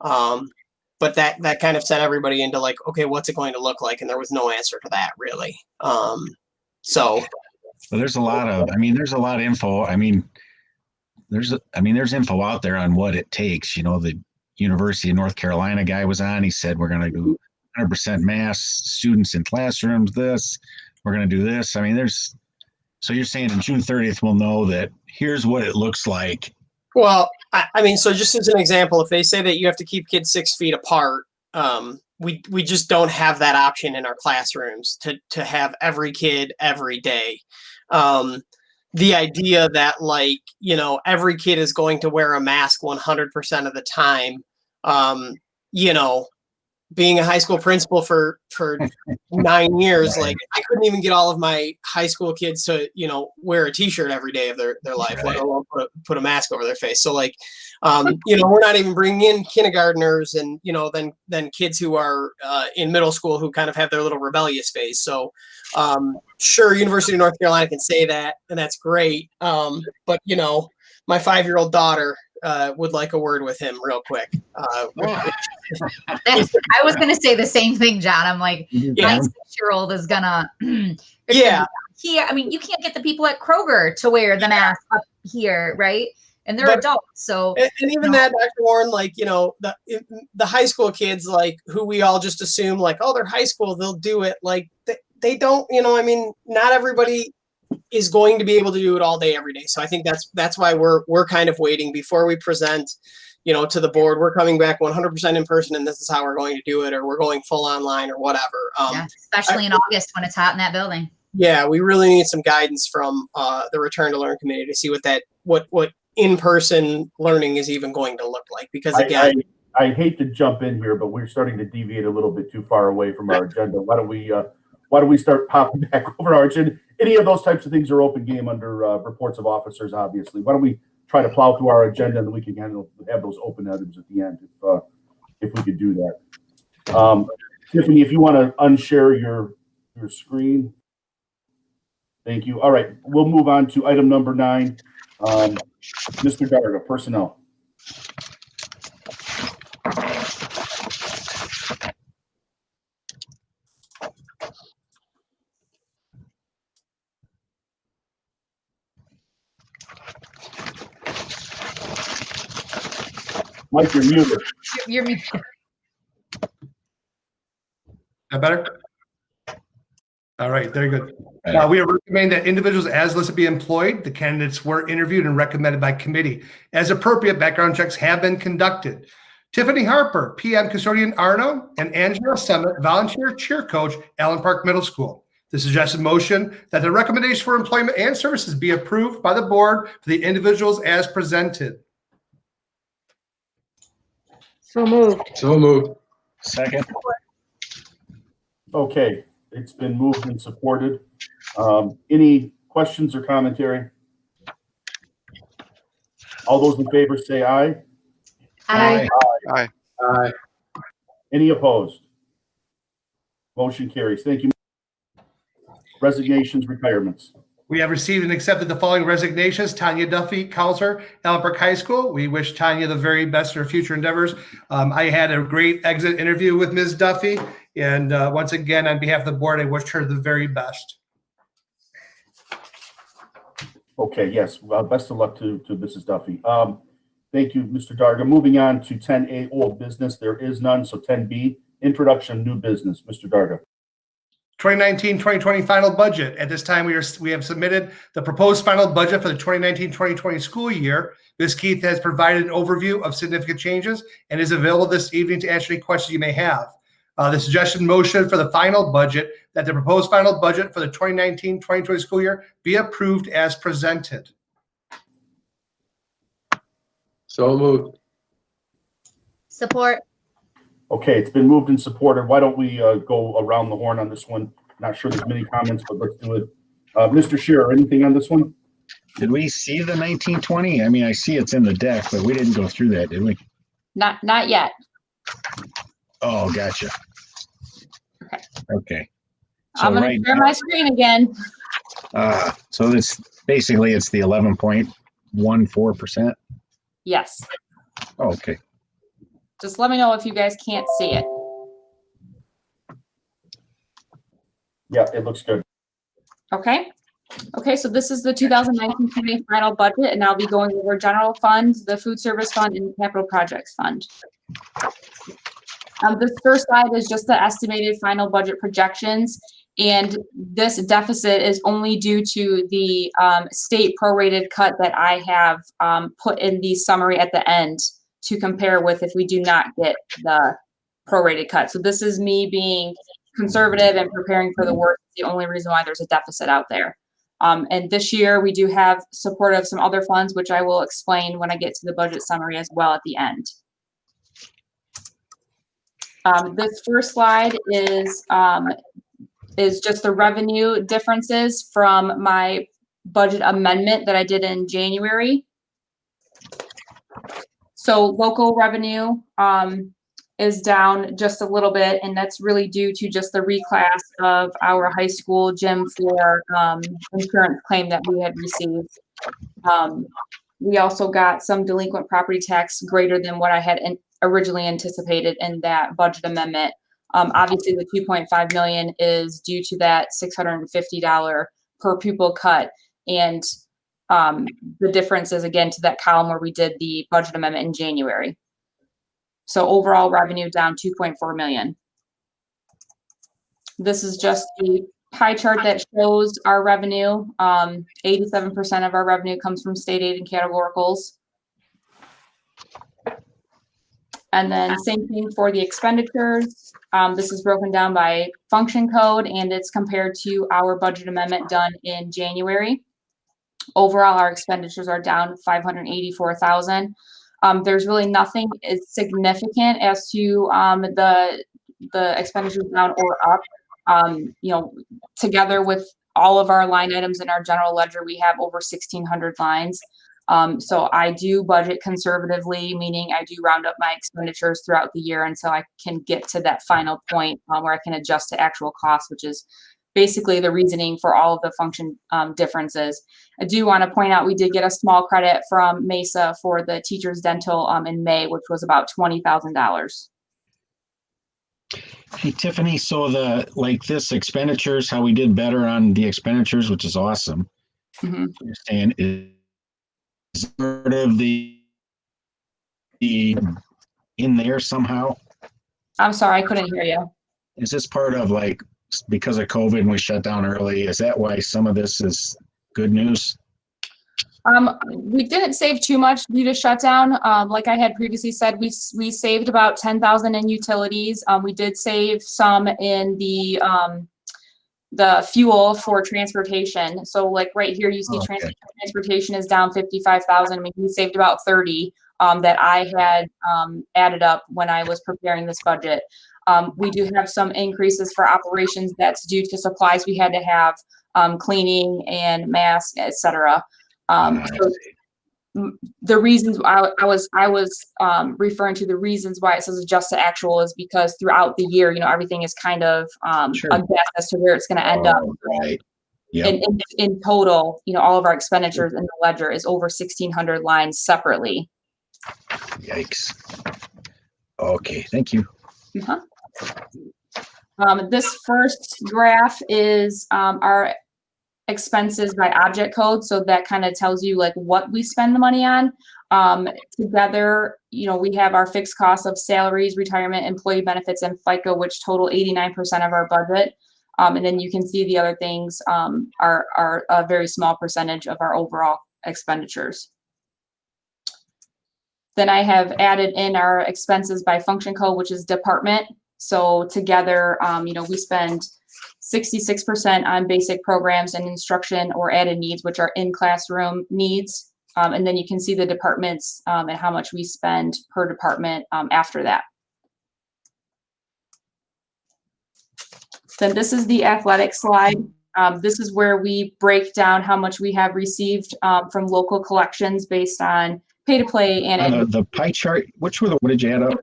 But that kind of sent everybody into like, okay, what's it going to look like? And there was no answer to that really. So there's a lot of info. There's info out there on what it takes. You know, the University of North Carolina guy was on, he said, we're going to do 100% mass students in classrooms. We're going to do this. I mean, so you're saying on June 30th, we'll know that here's what it looks like. Well, I mean, so just as an example, if they say that you have to keep kids 6 feet apart, we just don't have that option in our classrooms to have every kid every day. The idea that, like, you know, every kid is going to wear a mask 100% of the time, you know, being a high school principal for 9 years, like I couldn't even get all of my high school kids to, you know, wear a t-shirt every day of their life, let alone put a mask over their face. So like, you know, we're not even bringing in kindergartners and, you know, then kids who are in middle school who kind of have their little rebellious phase. So sure, University of North Carolina can say that, and that's great. But, you know, my 5-year-old daughter would like a word with him real quick. I was going to say the same thing, John. I'm like, my 6-year-old is gonna, yeah. Here, I mean, you can't get the people at Kroger to wear the mask up here, right? And they're adults, so. And even that, Dr. Warren, like, you know, the high school kids, like, who we all just assume, like, oh, they're high school, they'll do it. Like, they don't, you know, I mean, not everybody is going to be able to do it all day, every day. So I think that's why we're kind of waiting before we present, you know, to the board. We're coming back 100% in person, and this is how we're going to do it, or we're going full online or whatever. Yeah, especially in August when it's hot in that building. Yeah, we really need some guidance from the Return to Learn Committee to see what in-person learning is even going to look like. Because again, I hate to jump in here, but we're starting to deviate a little bit too far away from our agenda. Why don't we start popping back over our agenda? Any of those types of things are open game under reports of officers, obviously. Why don't we try to plow through our agenda, and then we can have those open items at the end if we could do that. Tiffany, if you want to unshare your screen. Thank you. All right, we'll move on to item number 9. Mr. Darga, personnel. Mike, you're muted. You're muted. That better? All right, very good. We are recommending that individuals as listed be employed. The candidates were interviewed and recommended by committee. As appropriate, background checks have been conducted. Tiffany Harper, PM Custodian Arno, and Angela Summit, Volunteer Cheer Coach, Allen Park Middle School. The suggested motion that the recommendation for employment and services be approved by the board for the individuals as presented. So moved. So moved. Second. Okay, it's been moved and supported. Any questions or commentary? All those in favor say aye. Aye. Aye. Aye. Any opposed? Motion carries. Thank you. Resignations, retirements. We have received and accepted the following resignations. Tanya Duffy, counselor, Allen Park High School. We wish Tanya the very best in her future endeavors. I had a great exit interview with Ms. Duffy. And once again, on behalf of the board, I wish her the very best. Okay, yes, best of luck to Mrs. Duffy. Thank you, Mr. Darga. Moving on to 10A, old business. There is none. So 10B, introduction of new business. Mr. Darga. 2019-2020 final budget. At this time, we have submitted the proposed final budget for the 2019-2020 school year. Ms. Keith has provided an overview of significant changes and is available this evening to answer any questions you may have. The suggested motion for the final budget that the proposed final budget for the 2019-2020 school year be approved as presented. So moved. Support. Okay, it's been moved and supported. Why don't we go around the horn on this one? Not sure there's many comments, but let's do it. Mr. Shearer, anything on this one? Did we see the 1920? I mean, I see it's in the deck, but we didn't go through that, did we? Not yet. Oh, gotcha. Okay. So I'm going to share my screen again. So it's basically it's the 11.14%. Yes. Oh, okay. Just let me know if you guys can't see it. Yeah, it looks good. Okay. Okay, so this is the 2019-20 final budget, and I'll be going over general funds, the food service fund, and capital projects fund. This first slide is just the estimated final budget projections, and this deficit is only due to the state prorated cut that I have put in the summary at the end to compare with if we do not get the prorated cut. So this is me being conservative and preparing for the worst. It's the only reason why there's a deficit out there. And this year we do have support of some other funds, which I will explain when I get to the budget summary as well at the end. This first slide is just the revenue differences from my budget amendment that I did in January. So local revenue is down just a little bit, and that's really due to just the reclass of our high school gym for insurance claim that we had received. We also got some delinquent property tax greater than what I had originally anticipated in that budget amendment. Obviously, the 2.5 million is due to that $650 per pupil cut, and the difference is again to that column where we did the budget amendment in January. So overall revenue down 2.4 million. This is just a pie chart that shows our revenue. 87% of our revenue comes from state aid and categoricals. And then same thing for the expenditures. This is broken down by function code, and it's compared to our budget amendment done in January. Overall, our expenditures are down 584,000. There's really nothing as significant as to the expenditures down or up. You know, together with all of our line items in our general ledger, we have over 1,600 lines. So I do budget conservatively, meaning I do round up my expenditures throughout the year until I can get to that final point where I can adjust to actual costs, which is basically the reasoning for all of the function differences. I do want to point out we did get a small credit from Mesa for the teacher's dental in May, which was about $20,000. Hey, Tiffany, so this expenditures, how we did better on the expenditures, which is awesome. Mm-hmm. You're saying is part of the in there somehow? I'm sorry, I couldn't hear you. Is this part of because of COVID and we shut down early? Is that why some of this is good news? We didn't save too much due to shutdown. Like I had previously said, we saved about 10,000 in utilities. We did save some in the fuel for transportation. So like right here, you see transportation is down 55,000. I mean, we saved about 30 that I had added up when I was preparing this budget. We do have some increases for operations that's due to supplies we had to have, cleaning and masks, etc. So the reasons I was referring to the reasons why it says adjust to actual is because throughout the year, you know, everything is kind of a guess as to where it's going to end up. Right. In total, all of our expenditures in the ledger is over 1,600 lines separately. Yikes. Okay, thank you. Uh-huh. This first graph is our expenses by object code. So that kind of tells you like what we spend the money on. Together, we have our fixed costs of salaries, retirement, employee benefits, and FICA, which total 89% of our budget. And then you can see the other things are a very small percentage of our overall expenditures. Then I have added in our expenses by function code, which is department. So together, we spend 66% on basic programs and instruction or added needs, which are in classroom needs. And then you can see the departments and how much we spend per department after that. Then this is the athletic slide. This is where we break down how much we have received from local collections based on pay to play and The pie chart, what did you add up?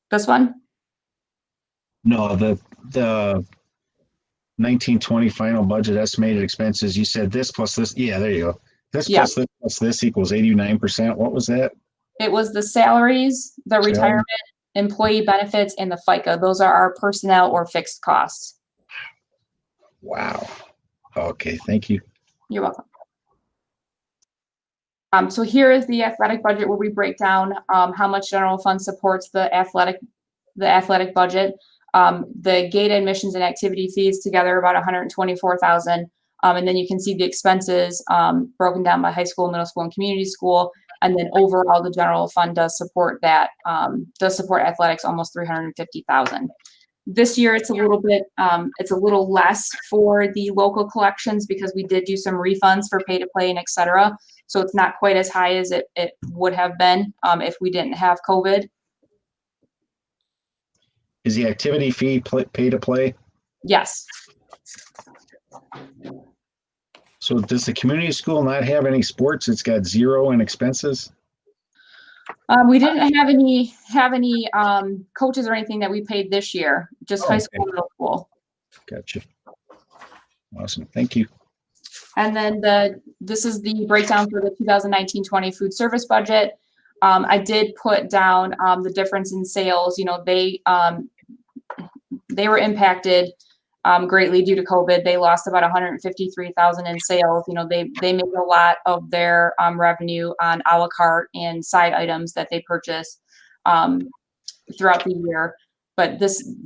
this one. No, the 1920 final budget estimated expenses. You said this plus this. Yeah, there you go. This plus this plus this equals 89%. What was that? It was the salaries, the retirement, employee benefits, and the FICA. Those are our personnel or fixed costs. Wow. Okay, thank you. You're welcome. So here is the athletic budget where we break down how much general fund supports the athletic budget. The gate admissions and activity fees together about 124,000. And then you can see the expenses broken down by high school, middle school, and community school. And then overall, the general fund does support that, does support athletics almost 350,000. This year, it's a little bit, it's a little less for the local collections because we did do some refunds for pay to play and et cetera. So it's not quite as high as it would have been if we didn't have COVID. Is the activity fee pay to play? Yes. So does the community school not have any sports? It's got zero in expenses? We didn't have any coaches or anything that we paid this year, just high school and middle school. Gotcha. Awesome. Thank you. And then this is the breakdown for the 2019-20 food service budget. I did put down the difference in sales. They were impacted greatly due to COVID. They lost about 153,000 in sales. They make a lot of their revenue on a la carte and side items that they purchase throughout the year. But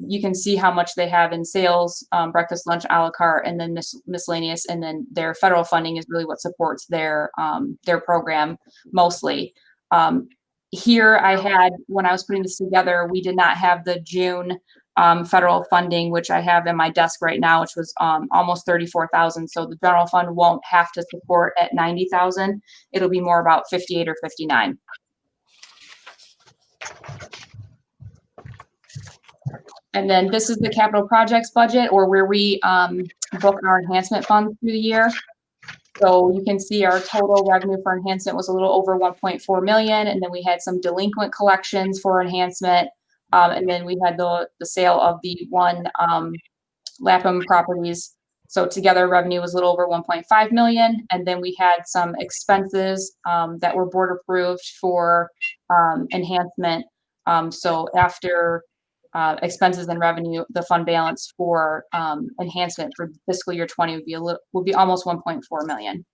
you can see how much they have in sales, breakfast, lunch, a la carte, and then miscellaneous, and then their federal funding is really what supports their program mostly. Here I had, when I was putting this together, we did not have the June federal funding, which I have in my desk right now, which was almost 34,000. So the general fund won't have to support at 90,000. It'll be more about 58 or 59. And then this is the capital projects budget, or where we book our enhancement funds through the year. So you can see our total revenue for enhancement was a little over 1.4 million. And then we had some delinquent collections for enhancement. And then we had the sale of the one Lapham properties. So together revenue was a little over 1.5 million. And then we had some expenses that were board approved for enhancement. So after expenses and revenue, the fund balance for enhancement for fiscal year 20 would be almost 1.4 million.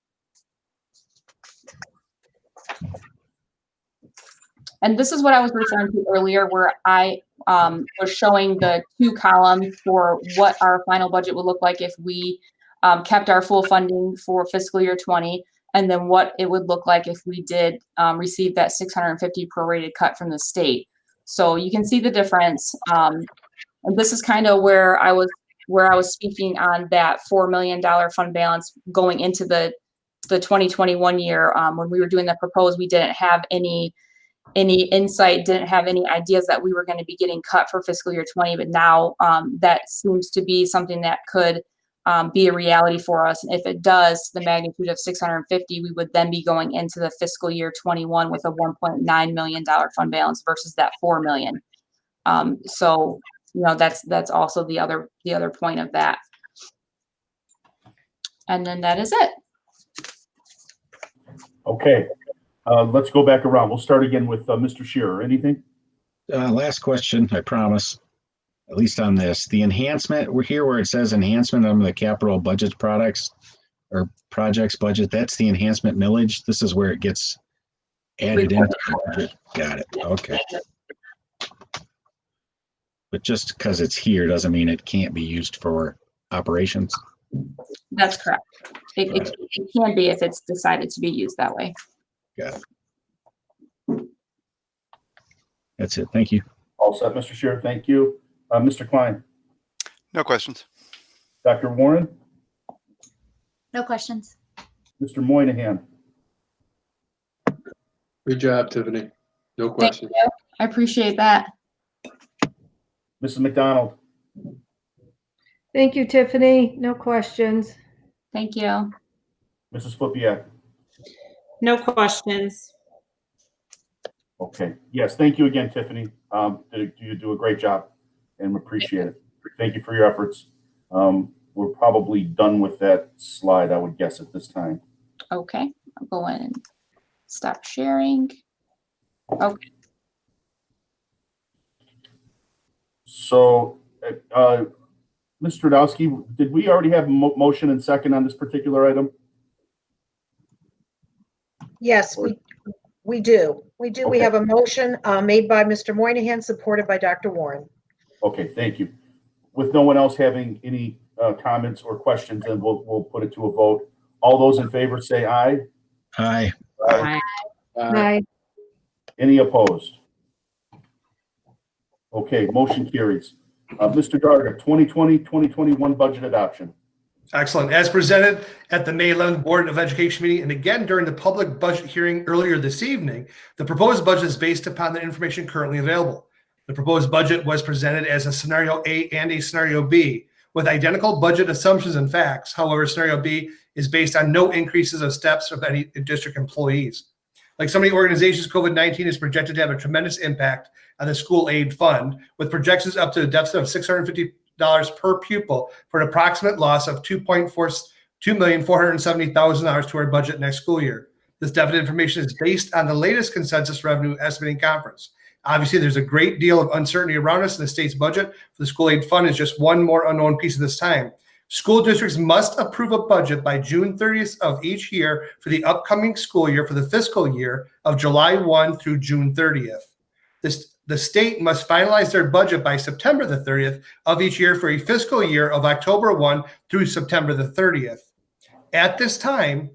And this is what I was referring to earlier, where I was showing the two columns for what our final budget would look like if we kept our full funding for fiscal year 20, and then what it would look like if we did receive that 650 prorated cut from the state. So you can see the difference. And this is kind of where I was speaking on that $4 million fund balance going into the 2021 year. When we were doing the proposed, we didn't have any insight, didn't have any ideas that we were going to be getting cut for fiscal year 20. But now that seems to be something that could be a reality for us. And if it does, the magnitude of 650, we would then be going into the fiscal year 21 with a $1.9 million fund balance versus that 4 million. So, that's also the other point of that. And then that is it. Okay, let's go back around. We'll start again with Mr. Shearer. Anything? Last question, I promise. At least on this, the enhancement, we're here where it says enhancement on the capital budget products or projects budget. That's the enhancement millage. This is where it gets added into the budget. Got it. Okay. But just because it's here doesn't mean it can't be used for operations. That's correct. It can be if it's decided to be used that way. Got it. That's it. Thank you. All set, Mr. Shearer. Thank you. Mr. Klein. No questions. Dr. Warren. No questions. Mr. Moynihan. Good job, Tiffany. No Thank question. you. I appreciate that. Mrs. McDonald. Thank you, Tiffany. No questions. Thank you. Mrs. Flipiak. No questions. Okay. Yes, thank you again, Tiffany. You do a great job and we appreciate it. Thank you for your efforts. We're probably done with that slide, I would guess, at this time. Okay, I'll go in and stop sharing. Okay. So, Mr. Radowski, did we already have a motion and second on this particular item? Yes, we do. We do. We Okay. have a motion made by Mr. Moynihan, supported by Dr. Warren. Okay, thank you. With no one else having any comments or questions, then we'll put it to a vote. All those in favor say aye. Hi. Aye. Aye. Any opposed? Okay, motion carries. Mr. Darga, 2020-2021 budget adoption. Excellent. As presented at the May 11th Board of Education meeting, and again during the public budget hearing earlier this evening, the proposed budget is based upon the information currently available. The proposed budget was presented as a scenario A and a scenario B with identical budget assumptions and facts. However, scenario B is based on no increases of steps of any district employees. Like so many organizations, COVID-19 is projected to have a tremendous impact on the school aid fund, with projections up to a deficit of $650 per pupil for an approximate loss of $2,470,000 to our budget next school year. This deficit information is based on the latest consensus revenue estimating conference. Obviously, there's a great deal of uncertainty around us in the state's budget. For the school aid fund is just one more unknown piece of this time. School districts must approve a budget by June 30th of each year for the upcoming school year for the fiscal year of July 1 through June 30th. The state must finalize their budget by September the 30th of each year for a fiscal year of October 1 through September the 30th. At this time,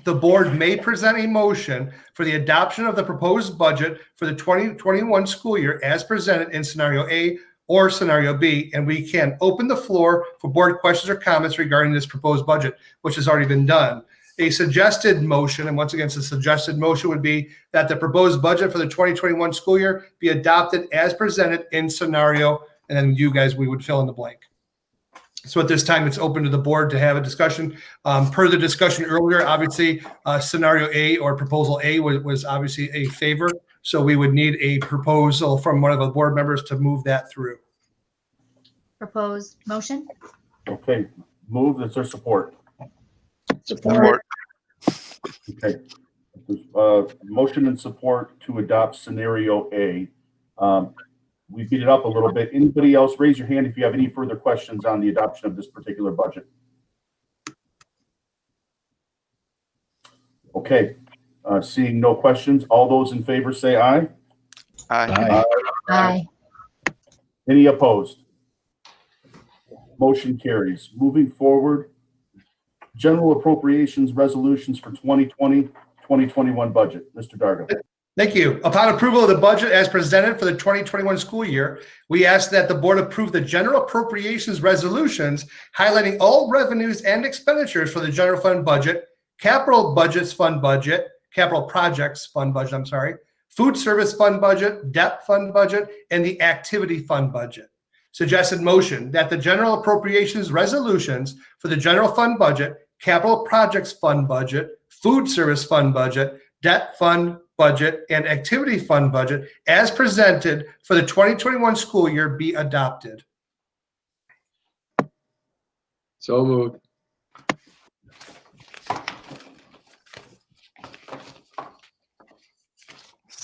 the board may present a motion for the adoption of the proposed budget for the 2021 school year as presented in scenario A or scenario B, and we can open the floor for board questions or comments regarding this proposed budget, which has already been done. A suggested motion, and once again, the suggested motion would be that the proposed budget for the 2021 school year be adopted as presented in scenario, and then you guys, we would fill in the blank. So at this time, it's open to the board to have a discussion. Per the discussion earlier, obviously, scenario A or proposal A was obviously a favor. So we would need a proposal from one of the board members to move that through. Proposed motion? Okay, move. Is there support? Support. Okay. Motion and support to adopt scenario A. We beat it up a little bit. Anybody else, raise your hand if you have any further questions on the adoption of this particular budget. Okay, seeing no questions, all those in favor say aye. Aye. Aye. Any opposed? Motion carries. Moving forward, general appropriations resolutions for 2020-2021 budget. Mr. Darga. Thank you. Upon approval of the budget as presented for the 2021 school year, we ask that the board approve the general appropriations resolutions highlighting all revenues and expenditures for the general fund budget, capital budgets fund budget, capital projects fund budget, food service fund budget, debt fund budget, and the activity fund budget. Suggested motion that the general appropriations resolutions for the general fund budget, capital projects fund budget, food service fund budget, debt fund budget, and activity fund budget as presented for the 2021 school year be adopted. So moved.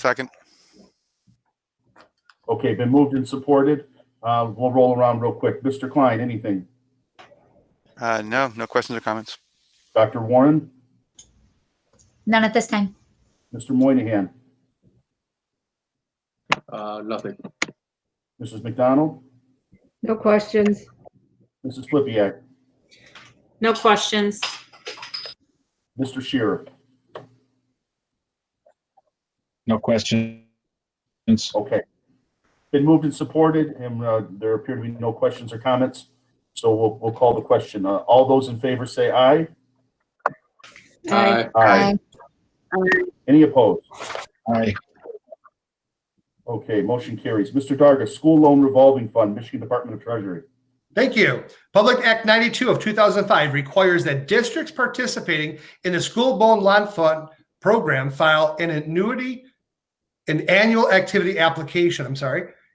Second. Okay, been moved and supported. We'll roll around real quick. Mr. Klein, anything? No questions or comments. Dr. Warren? None at this time. Mr. Moynihan? Nothing. Mrs. McDonald? No questions. Mrs. Flippia? No questions. Mr. Shearer? No questions. Okay. Been moved and supported, and there appear to be no questions or comments. So we'll call the question. All those in favor say aye. Aye. Aye. Any opposed? Aye. Okay, motion carries. Mr. Darga, School Loan Revolving Fund, Michigan Department of Treasury. Thank you. Public Act 92 of 2005 requires that districts participating in the school loan fund program file an annual activity application.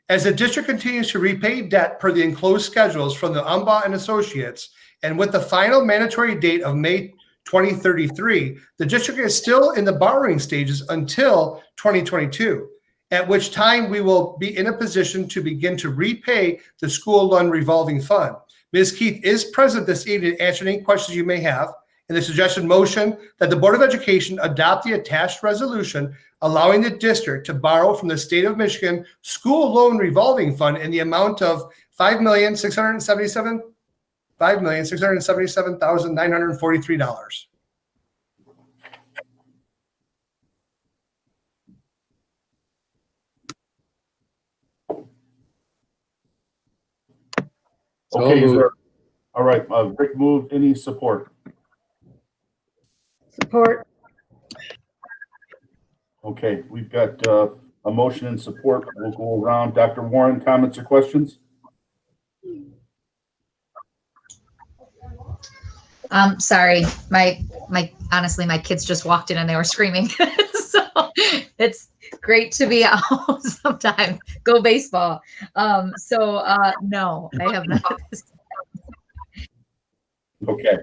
As the district continues to repay debt per the enclosed schedules from the Umbaugh and Associates, and with the final mandatory date of May 2033, the district is still in the borrowing stages until 2022, at which time we will be in a position to begin to repay the school loan revolving fund. Ms. Keith is present this evening to answer any questions you may have. In the suggested motion that the Board of Education adopt the attached resolution allowing the district to borrow from the state of Michigan school loan revolving fund in the amount of $5,677,943. Okay, moved. all right, Rick moved. Any support? Support. Okay, we've got a motion and support. We'll go around. Dr. Warren, comments or questions? Sorry, honestly, my kids just walked in and they were screaming. So it's great to be at home sometime. Go baseball. No, I have not. Okay.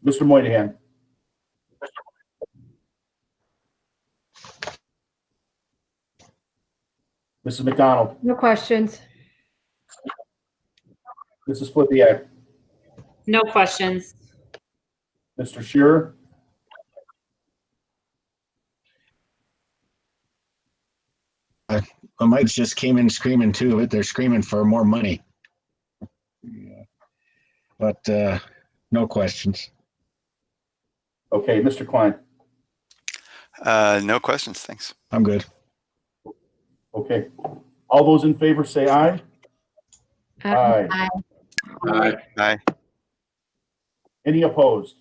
Mr. Moynihan. Mrs. McDonald. No questions. Mrs. Flippia. No questions. Mr. Shearer. The mics just came in screaming too, but they're screaming for more money. Yeah. But no questions. Okay, Mr. Klein. No questions. Thanks. I'm good. Okay. All those in favor say aye. Aye. Aye. Aye. Any opposed?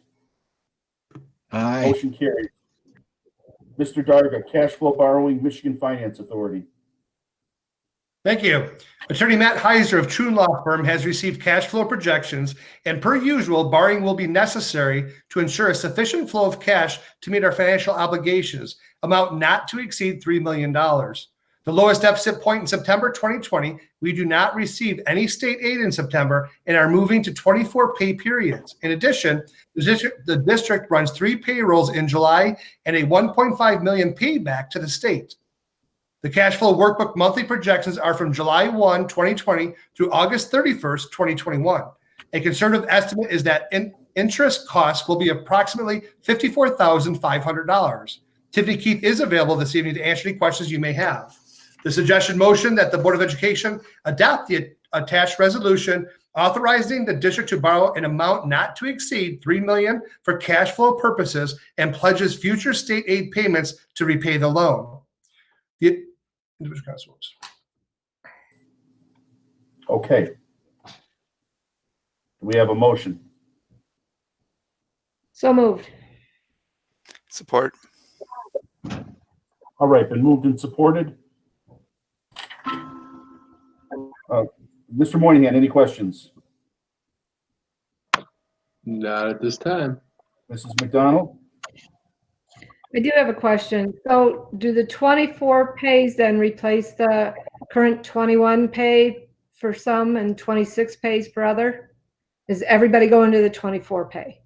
Aye. Motion carries. Mr. Darga, Cash Flow Borrowing, Michigan Finance Authority. Thank you. Attorney Matt Heiser of True Law Firm has received cash flow projections, and per usual, borrowing will be necessary to ensure a sufficient flow of cash to meet our financial obligations, amount not to exceed $3 million. The lowest deficit point in September 2020, we do not receive any state aid in September and are moving to 24 pay periods. In addition, the district runs 3 payrolls in July and a $1.5 million payback to the state. The cash flow workbook monthly projections are from July 1, 2020 through August 31st, 2021. A conservative estimate is that interest costs will be approximately $54,500. Tiffany Keith is available this evening to answer any questions you may have. The suggested motion that the Board of Education adopt the attached resolution authorizing the district to borrow an amount not to exceed $3 million for cash flow purposes and pledges future state aid payments to repay the loan. Okay. Do we have a motion? So moved. Support. All right, been moved and supported. Mr. Moynihan, any questions? Not at this time. Mrs. McDonald? I do have a question. So do the 24 pays then replace the current 21 pay for some and 26 pays for other? Is everybody going to the 24 pay?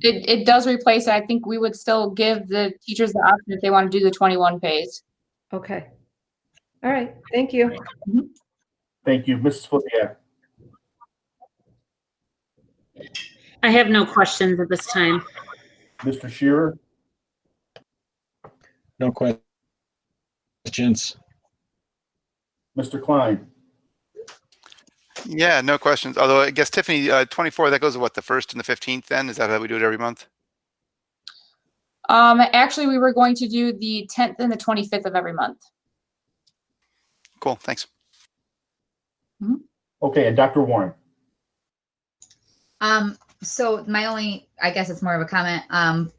It does replace it. I think we would still give the teachers the option if they want to do the 21 pays. Okay. All right, thank you. Thank you. Mrs. Flippia. I have no questions at this time. Mr. Shearer, No questions. Mr. Klein, Yeah, no questions. Although I guess Tiffany, 24, that goes to what, the 1st and the 15th then? Is that how we do it every month? Actually, we were going to do the 10th and the 25th of every month. Cool, thanks. okay, and Dr. Warren. So my only, I guess it's more of a comment,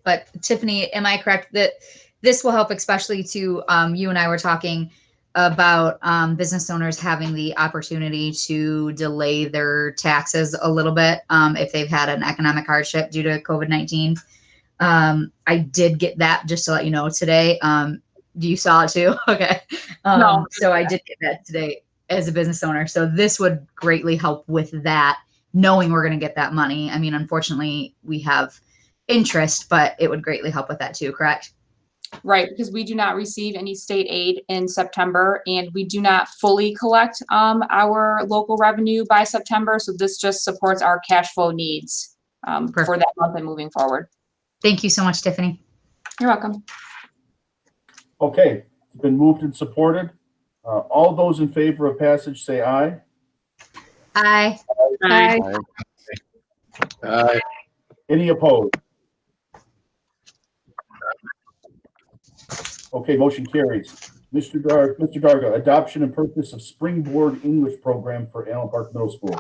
but Tiffany, am I correct that this will help especially to, you and I were talking about business owners having the opportunity to delay their taxes a little bit if they've had an economic hardship due to COVID-19. I did get that, just to let you know, today. You saw it too? Okay. No. So I did get that today as a business owner. So this would greatly help with that, knowing we're going to get that money. I mean, unfortunately, we have interest, but it would greatly help with that too, correct? Right, because we do not receive any state aid in September, and we do not fully collect our local revenue by September. So this just supports our cash flow needs for that month and moving forward. Thank you so much, Tiffany. You're welcome. Okay, it's been moved and supported. All those in favor of passage say aye. Aye. Aye. Any opposed? Okay, motion carries. Mr. Darga, adoption and purchase of Springboard English program for Allen Park Middle School.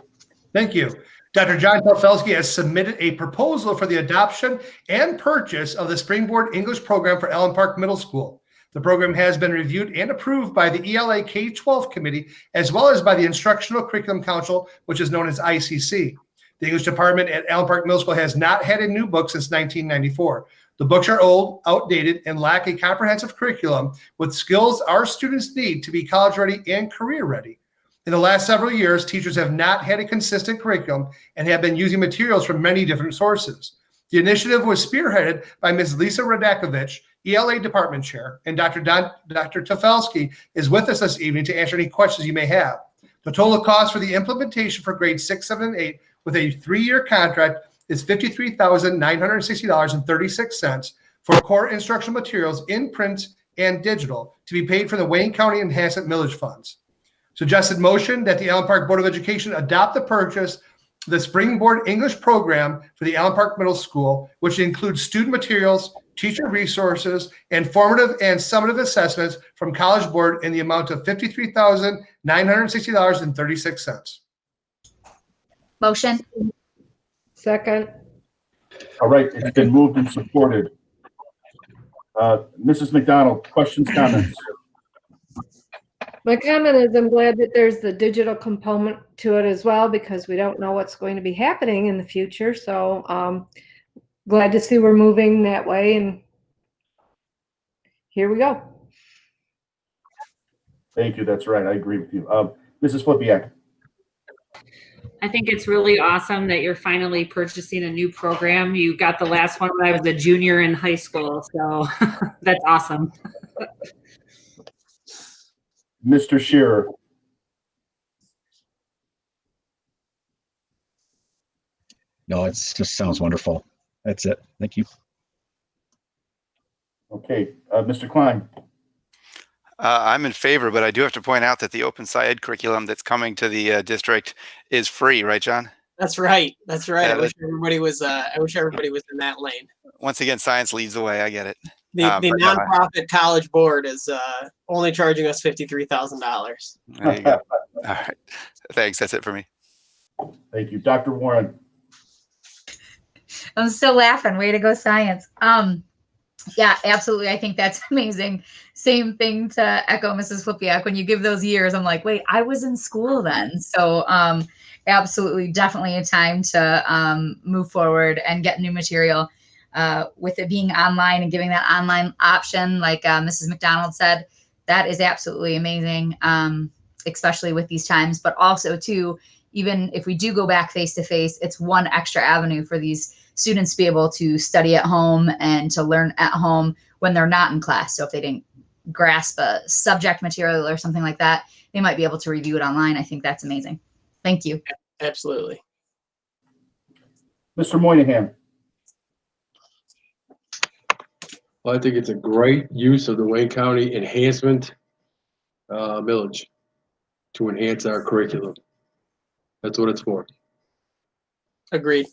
Thank you. Dr. John Tofelsky has submitted a proposal for the adoption and purchase of the Springboard English program for Allen Park Middle School. The program has been reviewed and approved by the ELA K-12 committee, as well as by the Instructional Curriculum Council, which is known as ICC. The English department at Allen Park Middle School has not had a new book since 1994. The books are old, outdated, and lack a comprehensive curriculum with skills our students need to be college ready and career ready. In the last several years, teachers have not had a consistent curriculum and have been using materials from many different sources. The initiative was spearheaded by Ms. Lisa Radakovich, ELA Department Chair, and Dr. Tofelsky is with us this evening to answer any questions you may have. The total cost for the implementation for grades 6, 7, and 8 with a 3-year contract is $53,960.36 for core instructional materials in print and digital to be paid from the Wayne County Enhancement Millage funds. Suggested motion that the Allen Park Board of Education adopt the purchase of the Springboard English program for the Allen Park Middle School, which includes student materials, teacher resources, and formative and summative assessments from College Board in the amount of $53,960.36. Motion. Second. All right, it's been moved and supported. Mrs. McDonald, questions, comments? My comment is I'm glad that there's the digital component to it as well, because we don't know what's going to be happening in the future. So glad to see we're moving that way, and here we go. Thank you. That's right. I agree with you. Mrs. Flipiak. I think it's really awesome that you're finally purchasing a new program. You got the last one when I was a junior in high school, so that's awesome. Mr. Shearer. No, it just sounds wonderful. That's it. Thank you. Okay, Mr. Klein. I'm in favor, but I do have to point out that the Open SciEd curriculum that's coming to the district is free, right, John? That's right. That's right. Yeah, I wish everybody was in that lane. Once again, science leads the way. I get it. The nonprofit college board is only charging us $53,000. There you go. All right. Thanks. That's it for me. Thank you. Dr. Warren. I'm still laughing. Way to go, science. Yeah, absolutely. I think that's amazing. Same thing to echo Mrs. Flipiak. When you give those years, I'm like, wait, I was in school then. So absolutely, definitely a time to move forward and get new material. With it being online and giving that online option, like Mrs. McDonald said, that is absolutely amazing, especially with these times. But also, too, even if we do go back face to face, it's one extra avenue for these students to be able to study at home and to learn at home when they're not in class. So if they didn't grasp a subject material or something like that, they might be able to review it online. I think that's amazing. Thank you. Absolutely. Mr. Moynihan. Well, I think it's a great use of the Wayne County Enhancement Millage to enhance our curriculum. That's what it's for. Agreed.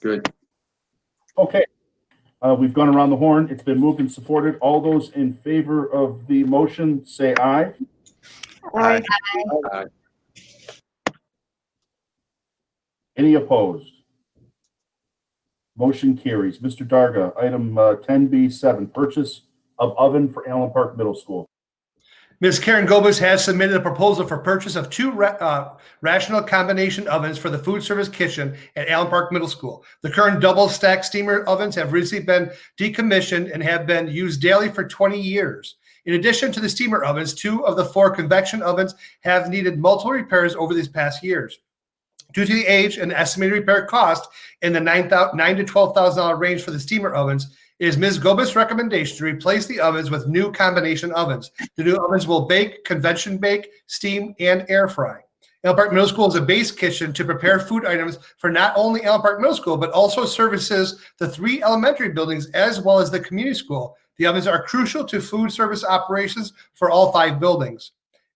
Good. Okay. We've gone around the horn. It's been moved and supported. All those in favor of the motion, say aye. Aye. Aye. Any opposed? Motion carries. Mr. Darga, item 10B7, purchase of oven for Allen Park Middle School. Ms. Karen Gomez has submitted a proposal for purchase of 2 rational combination ovens for the food service kitchen at Allen Park Middle School. The current double stack steamer ovens have recently been decommissioned and have been used daily for 20 years. In addition to the steamer ovens, 2 of the 4 convection ovens have needed multiple repairs over these past years. Due to the age and estimated repair cost in the $9,000 to $12,000 range for the steamer ovens, it is Ms. Gomez's recommendation to replace the ovens with new combination ovens. The new ovens will bake, convection bake, steam, and air fry. Allen Park Middle School is a base kitchen to prepare food items for not only Allen Park Middle School, but also services the 3 elementary buildings as well as the community school. The ovens are crucial to food service operations for all 5 buildings.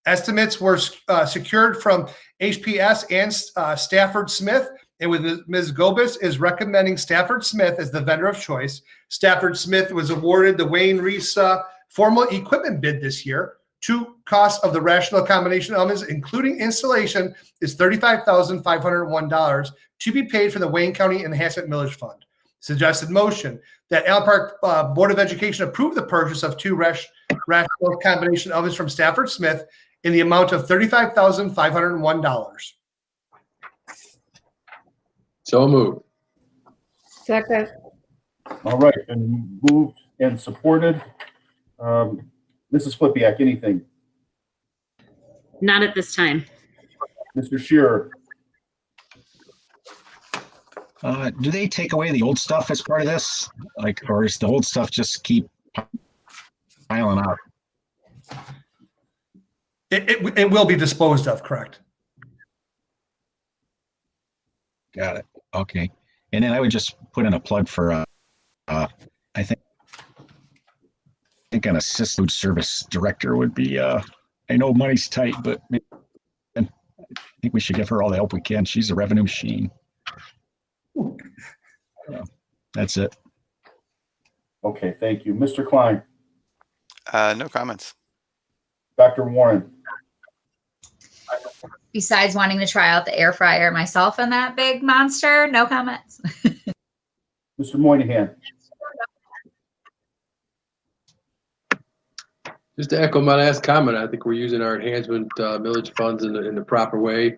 Estimates were secured from HPS and Stafford Smith, and with Ms. Gomez is recommending Stafford Smith as the vendor of choice. Stafford Smith was awarded the Wayne Reese formal equipment bid this year. 2 costs of the rational combination ovens, including installation, is $35,501 to be paid from the Wayne County Enhancement Millage Fund. Suggested motion that Allen Park Board of Education approve the purchase of 2 rational combination ovens from Stafford Smith in the amount of $35,501. So moved. Second. All right, and moved and supported. Mrs. Flipiak, anything? Not at this time. Mr. Shearer. Do they take away the old stuff as part of this? Like, or is the old stuff just keep piling up? It will be disposed of, correct? Got it. Okay. And then I would just put in a plug for, I think an assistant service director would be, I know money's tight, but I think we should give her all the help we can. She's a revenue machine. That's it. Okay, thank you. Mr. Klein. No comments. Dr. Warren. Besides wanting to try out the air fryer myself and that big monster, no comments. Mr. Moynihan. Just to echo my last comment, I think we're using our enhancement millage funds in the proper way,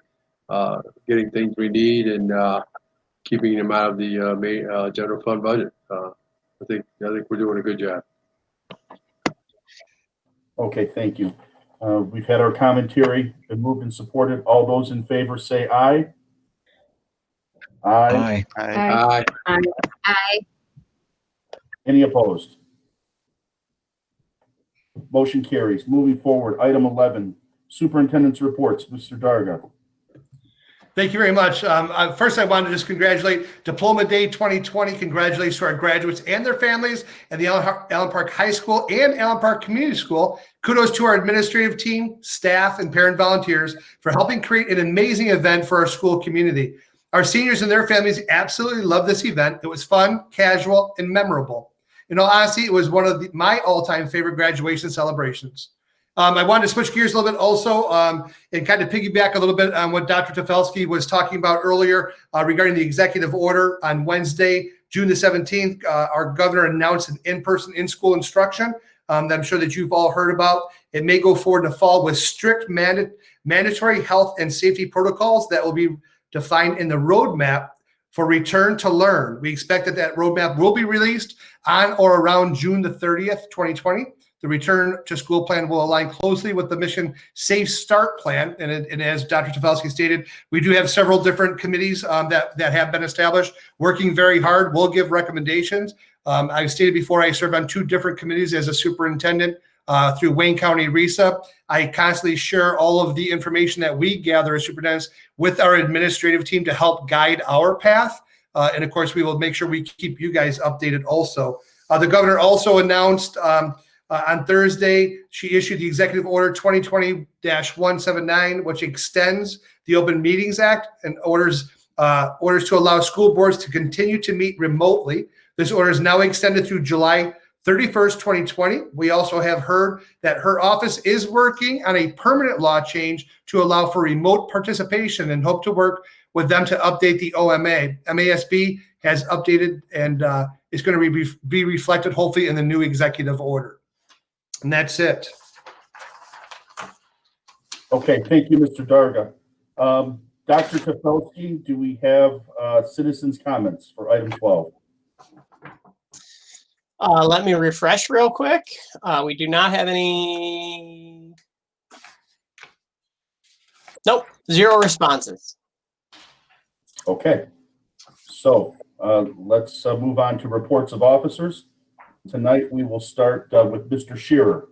getting things we need and keeping them out of the general fund budget. I think we're doing a good job. Okay, thank you. We've had our commentary, been moved and supported. All those in favor say aye. Aye. Aye. Aye. Aye. Any opposed? Motion carries. Moving forward, item 11, superintendent's reports. Mr. Darga. Thank you very much. First, I want to just congratulate Diploma Day 2020. Congratulations to our graduates and their families at the Allen Park High School and Allen Park Community School. Kudos to our administrative team, staff, and parent volunteers for helping create an amazing event for our school community. Our seniors and their families absolutely loved this event. It was fun, casual, and memorable. In all honesty, it was one of my all-time favorite graduation celebrations. I wanted to switch gears a little bit also and kind of piggyback a little bit on what Dr. Tefelsky was talking about earlier regarding the executive order. On Wednesday, June the 17th, our governor announced an in-person in-school instruction that I'm sure that you've all heard about. It may go forward in the fall with strict mandatory health and safety protocols that will be defined in the roadmap for return to learn. We expect that roadmap will be released on or around June the 30th, 2020. The return to school plan will align closely with the mission Safe Start plan. And as Dr. Tafelsky stated, we do have several different committees that have been established, working very hard. We'll give recommendations. I've stated before, I serve on 2 different committees as a superintendent through Wayne County RESA. I constantly share all of the information that we gather as superintendents with our administrative team to help guide our path. And of course, we will make sure we keep you guys updated also. The governor also announced on Thursday, she issued the Executive Order 2020-179, which extends the Open Meetings Act and orders to allow school boards to continue to meet remotely. This order is now extended through July 31st, 2020. We also have heard that her office is working on a permanent law change to allow for remote participation and hope to work with them to update the OMA. MASB has updated and is going to be reflected hopefully in the new executive order. And that's it. Okay, thank you, Mr. Darga. Dr. Tafelsky, do we have citizens' comments for item 12? Let me refresh real quick. We do not have any. Nope, 0 responses. Okay, so let's move on to reports of officers. Tonight we will start with Mr. Shearer.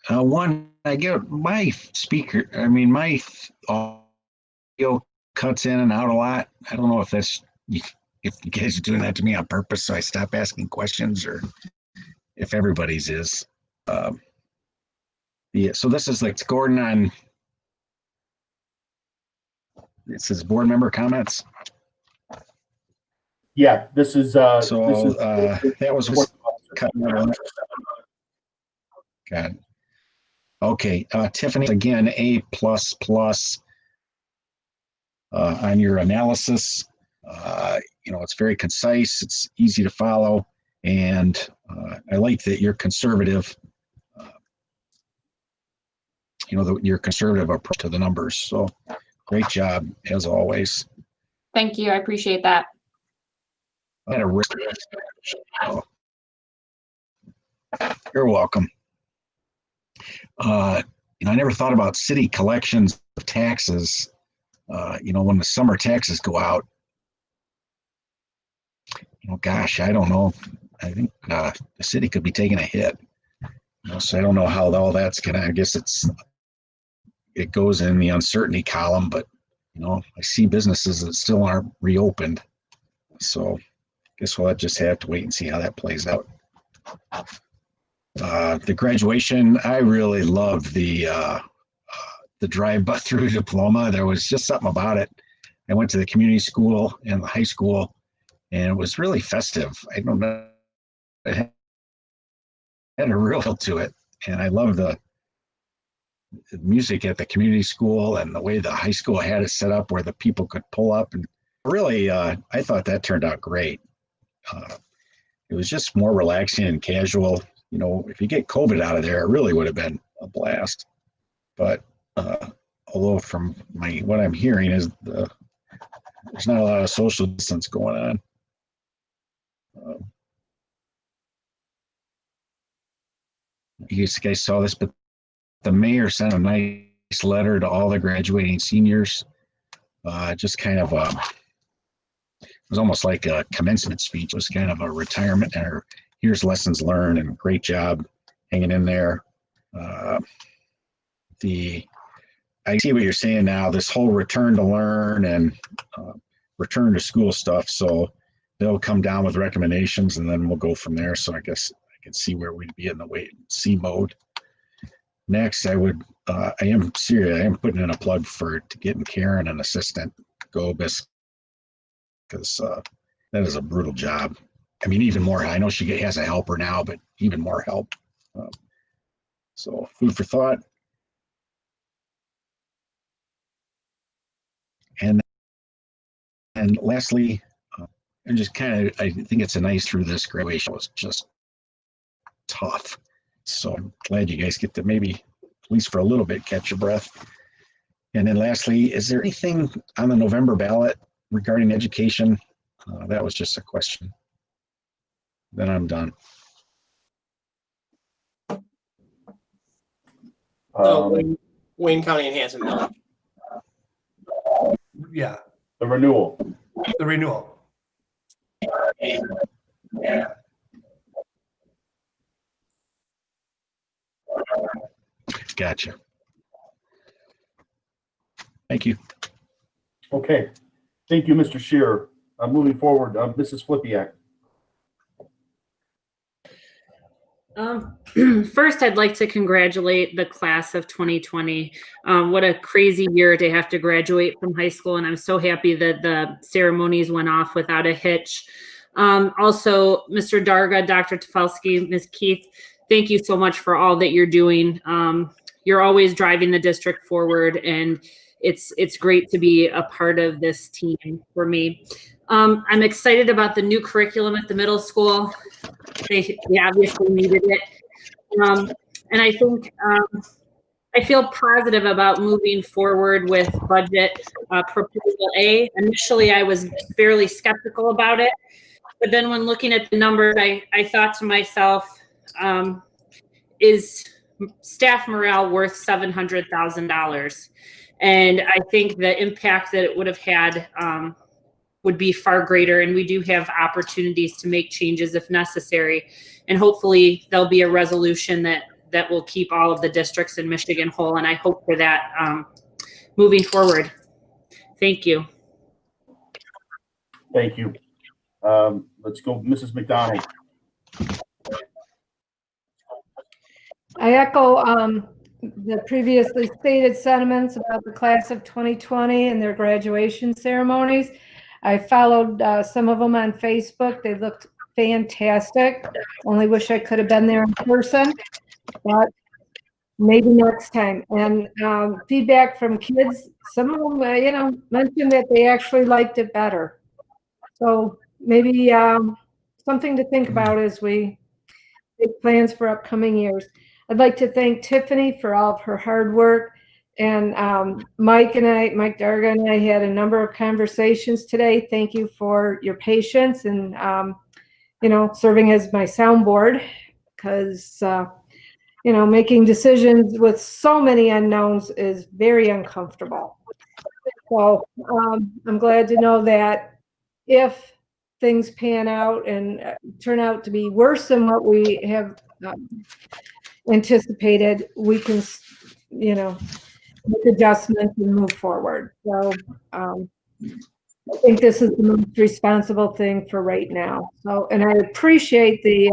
I get my speaker, my audio cuts in and out a lot. I don't know if you guys are doing that to me on purpose, so I stop asking questions, or if everybody's is. Yeah, so this is like Gordon on, it says board member comments. Yeah, this is that was cutting out. God. Okay, Tiffany, again, A++ on your analysis. It's very concise, it's easy to follow, and I like that you're conservative. Your conservative approach to the numbers. So great job as always. Thank you. I appreciate that. I had a risk. You're welcome. I never thought about city collections of taxes. When the summer taxes go out, gosh, I don't know. I think the city could be taking a hit. So I don't know how all that's gonna. I guess it goes in the uncertainty column, but I see businesses that still aren't reopened. So I guess we'll just have to wait and see how that plays out. The graduation, I really loved the drive-through diploma. There was just something about it. I went to the community school and the high school, and it was really festive. I don't know, it had a real feel to it, and I love the music at the community school and the way the high school had it set up where the people could pull up, and really I thought that turned out great. It was just more relaxing and casual. If you get COVID out of there, it really would have been a blast. But although from what I'm hearing is there's not a lot of social distance going on. You guys saw this, but the mayor sent a nice letter to all the graduating seniors. Just kind of it was almost like a commencement speech. It was kind of a retirement, or here's lessons learned, and great job hanging in there. I see what you're saying now, this whole return to learn and return to school stuff. So they'll come down with recommendations and then we'll go from there. So I guess I can see where we'd be in the wait and see mode. Next, I am serious. I am putting in a plug for getting Karen an assistant, because that is a brutal job. Even more, I know she has a helper now, but even more help. So food for thought. And lastly, and just I think it's a nice through this graduation was just tough. So I'm glad you guys get to maybe, at least for a little bit, catch your breath. And then lastly, is there anything on the November ballot regarding education? That was just a question. Then I'm done. Wayne County Enhancement Millage. Yeah, The renewal. the renewal. Gotcha. Thank you. Okay. Thank you, Mr. Shearer. Moving forward, Mrs. Flipiak. First, I'd like to congratulate the class of 2020. What a crazy year to have to graduate from high school, and I'm so happy that the ceremonies went off without a hitch. Also, Mr. Darga, Dr. Tofalski, Ms. Keith, thank you so much for all that you're doing. You're always driving the district forward, and it's great to be a part of this team for me. I'm excited about the new curriculum at the middle school. They obviously needed it. And I think I feel positive about moving forward with budget proposal A. Initially, I was fairly skeptical about it. But then when looking at the numbers, I thought to myself, is staff morale worth $700,000? And I think the impact that it would have had would be far greater. And we do have opportunities to make changes if necessary. And hopefully there'll be a resolution that will keep all of the districts in Michigan whole. And I hope for that moving forward. Thank you. Thank you. Let's go, Mrs. McDonald. I echo the previously stated sentiments about the class of 2020 and their graduation ceremonies. I followed some of them on Facebook. They looked fantastic. Only wish I could have been there in person, but maybe next time. And feedback from kids, some of them, mentioned that they actually liked it better. So maybe something to think about as we make plans for upcoming years. I'd like to thank Tiffany for all of her hard work. And Mike Darga and I had a number of conversations today. Thank you for your patience and, serving as my soundboard, because, making decisions with so many unknowns is very uncomfortable. So I'm glad to know that if things pan out and turn out to be worse than what we have anticipated, we can, make adjustments and move forward. So I think this is the most responsible thing for right now. So, and I appreciate the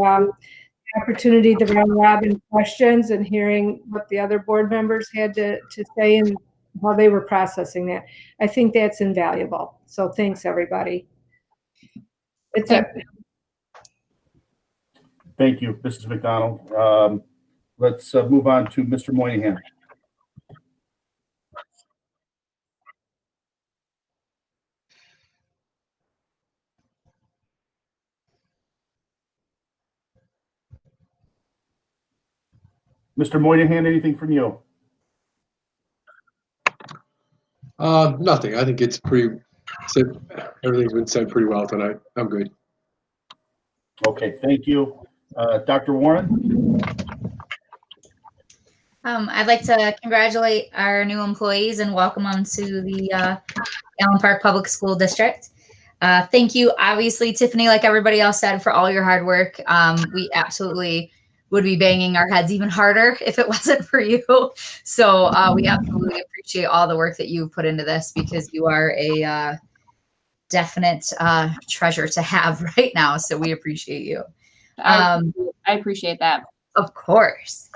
opportunity to round robin questions and hearing what the other board members had to say and how they were processing that. I think that's invaluable. So thanks, everybody. It's it. Thank you, Mrs. McDonald. Let's move on to Mr. Moynihan. Mr. Moynihan, anything from you? Nothing. I think it's everything's been said pretty well tonight. I'm good. Okay, thank you. Dr. Warren? I'd like to congratulate our new employees and welcome them to the Allen Park Public School District. Thank you, obviously, Tiffany, like everybody else said, for all your hard work. We absolutely would be banging our heads even harder if it wasn't for you. So we absolutely appreciate all the work that you've put into this, because you are a definite treasure to have right now. So we appreciate you. I appreciate that. Of course.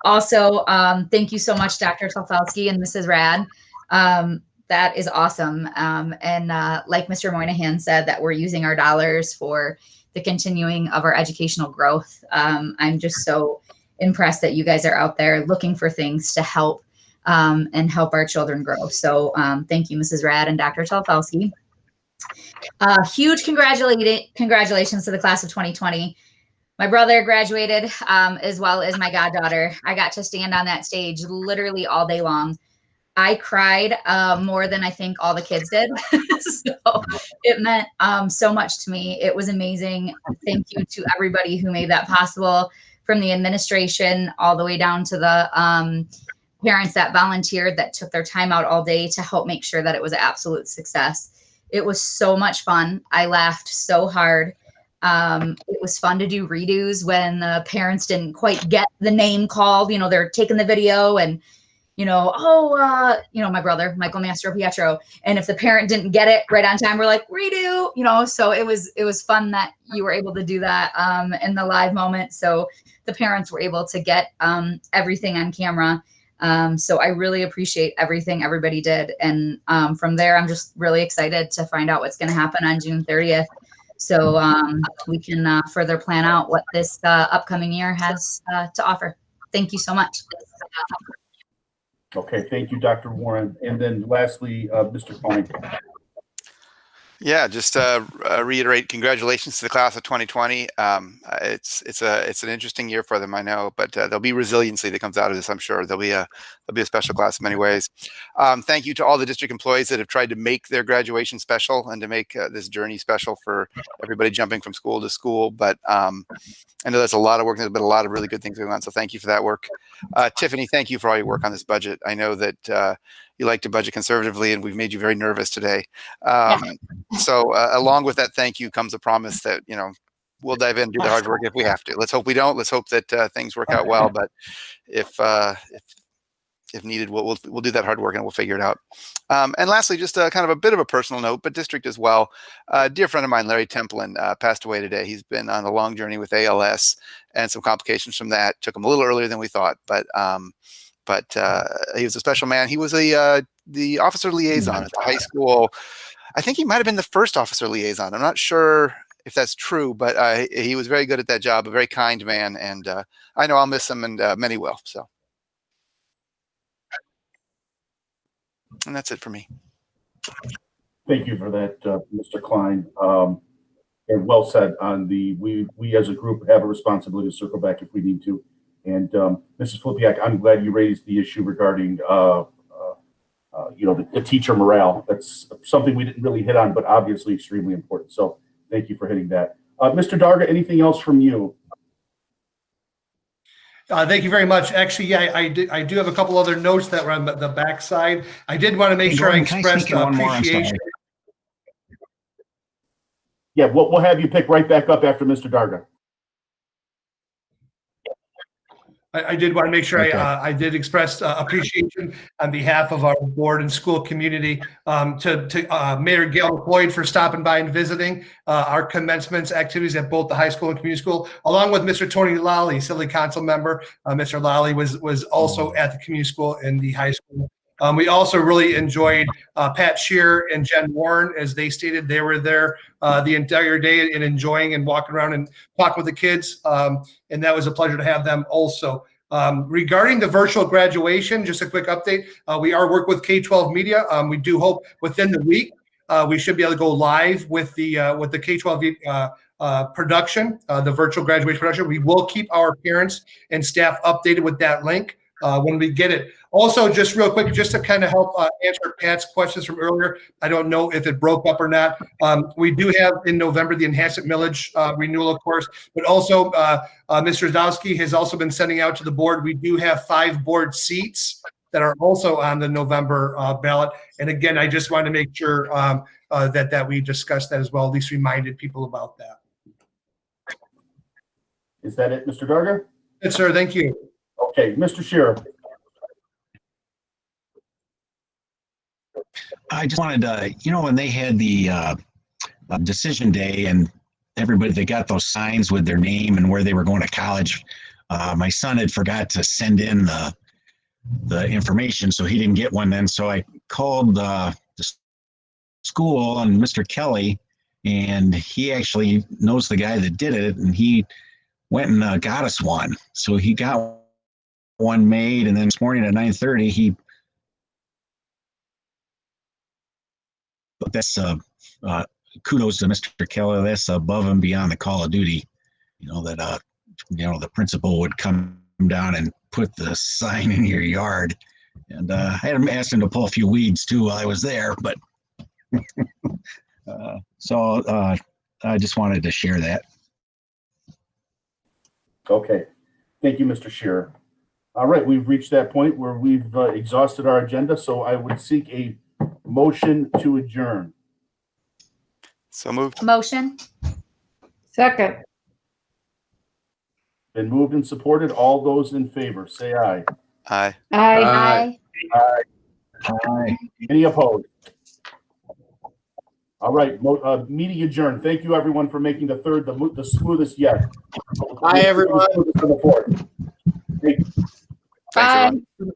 Also, thank you so much, Dr. Tofalski and Mrs. Rad. That is awesome. And like Mr. Moynihan said, that we're using our dollars for the continuing of our educational growth. I'm just so impressed that you guys are out there looking for things to help and help our children grow. So thank you, Mrs. Rad and Dr. Tofalski. Huge congratulations to the class of 2020. My brother graduated as well as my goddaughter. I got to stand on that stage literally all day long. I cried more than I think all the kids did. So it meant so much to me. It was amazing. Thank you to everybody who made that possible, from the administration all the way down to the parents that volunteered, that took their time out all day to help make sure that it was an absolute success. It was so much fun. I laughed so hard. It was fun to do redos when the parents didn't quite get the name called. You know, they're taking the video and, you know, my brother, Michael Mastro Pietro. And if the parent didn't get it right on time, we're like, redo, you know, so it was fun that you were able to do that in the live moment. So the parents were able to get everything on camera. So I really appreciate everything everybody did. And from there, I'm just really excited to find out what's going to happen on June 30th. So we can further plan out what this upcoming year has to offer. Thank you so much. Okay, thank you, Dr. Warren. And then lastly, Mr. Klein. Yeah, just reiterate congratulations to the class of 2020. It's an interesting year for them, I know, but there'll be resiliency that comes out of this. I'm sure there'll be a special class in many ways. Thank you to all the district employees that have tried to make their graduation special and to make this journey special for everybody jumping from school to school. But I know that's a lot of work. There's been a lot of really good things going on, so thank you for that work. Tiffany, thank you for all your work on this budget. I know that you like to budget conservatively, and we've made you very nervous today. So along with that thank you comes a promise that, you know, we'll dive in and do the hard work if we have to. Let's hope we don't. Let's hope that things work out well. But if needed, we'll do that hard work and we'll figure it out. And lastly, just kind of a bit of a personal note, but district as well. A dear friend of mine, Larry Templin, passed away today. He's been on a long journey with ALS and some complications from that. Took him a little earlier than we thought, but he was a special man. He was the officer liaison at the high school. I think he might have been the first officer liaison. I'm not sure if that's true, but he was very good at that job, a very kind man, and I know I'll miss him, and many will. So, and that's it for me. Thank you for that, Mr. Klein. And well said on we as a group have a responsibility to circle back if we need to. And Mrs. Flipiak, I'm glad you raised the issue regarding the teacher morale. That's something we didn't really hit on, but obviously extremely important. So thank you for hitting that. Mr. Darga, anything else from you? Thank you very much. Actually, yeah, I do have a couple other notes that were on the back side. I did want to make sure I expressed appreciation. Yeah, we'll have you pick right back up after Mr. Darga. I did want to make sure Okay. I did express appreciation on behalf of our board and school community to Mayor Gail McLeod for stopping by and visiting our commencements activities at both the high school and community school, along with Mr. Tony Lally, City Council member. Mr. Lally was also at the community school and the high school. We also really enjoyed Pat Shear and Jen Warren, as they stated. They were there the entire day and enjoying and walking around and talking with the kids. And that was a pleasure to have them also. Regarding the virtual graduation, just a quick update. We are working with K-12 media. We do hope within the week we should be able to go live with the K-12 production, the virtual graduation production. We will keep our parents and staff updated with that link when we get it. Also, just real quick, just to kind of help answer Pat's questions from earlier, I don't know if it broke up or not. We do have in November the Enhancement Millage renewal, of course, but also Mr. Zdowski has also been sending out to the board. We do have 5 board seats that are also on the November ballot. And again, I just wanted to make sure that we discussed that as well, at least reminded people about that. Is that it, Mr. Darga? Yes, sir. Thank you. Okay, Mr. Shearer. I just wanted to, when they had the decision day and everybody, they got those signs with their name and where they were going to college. My son had forgot to send in the information, so he didn't get one then. So I called the school and Mr. Kelly, and he actually knows the guy that did it, and he went and got us one. So he got one made, and then this morning at 9:30, that's kudos to Mr. Keller. That's above and beyond the call of duty. That the principal would come down and put the sign in your yard. And I had him asked him to pull a few weeds too while I was there, but so I just wanted to share that. Okay. Thank you, Mr. Shearer. All right, we've reached that point where we've exhausted our agenda, so I would seek a motion to adjourn. So moved. Motion. Second. Been moved and supported. All those in favor, say aye. Aye. Aye. Aye. Hi. Any opposed? All right, meeting adjourned. Thank you, everyone, for making the third the smoothest yet. Bye, everyone. The fourth. Thank you. Thanks, everyone. Bye.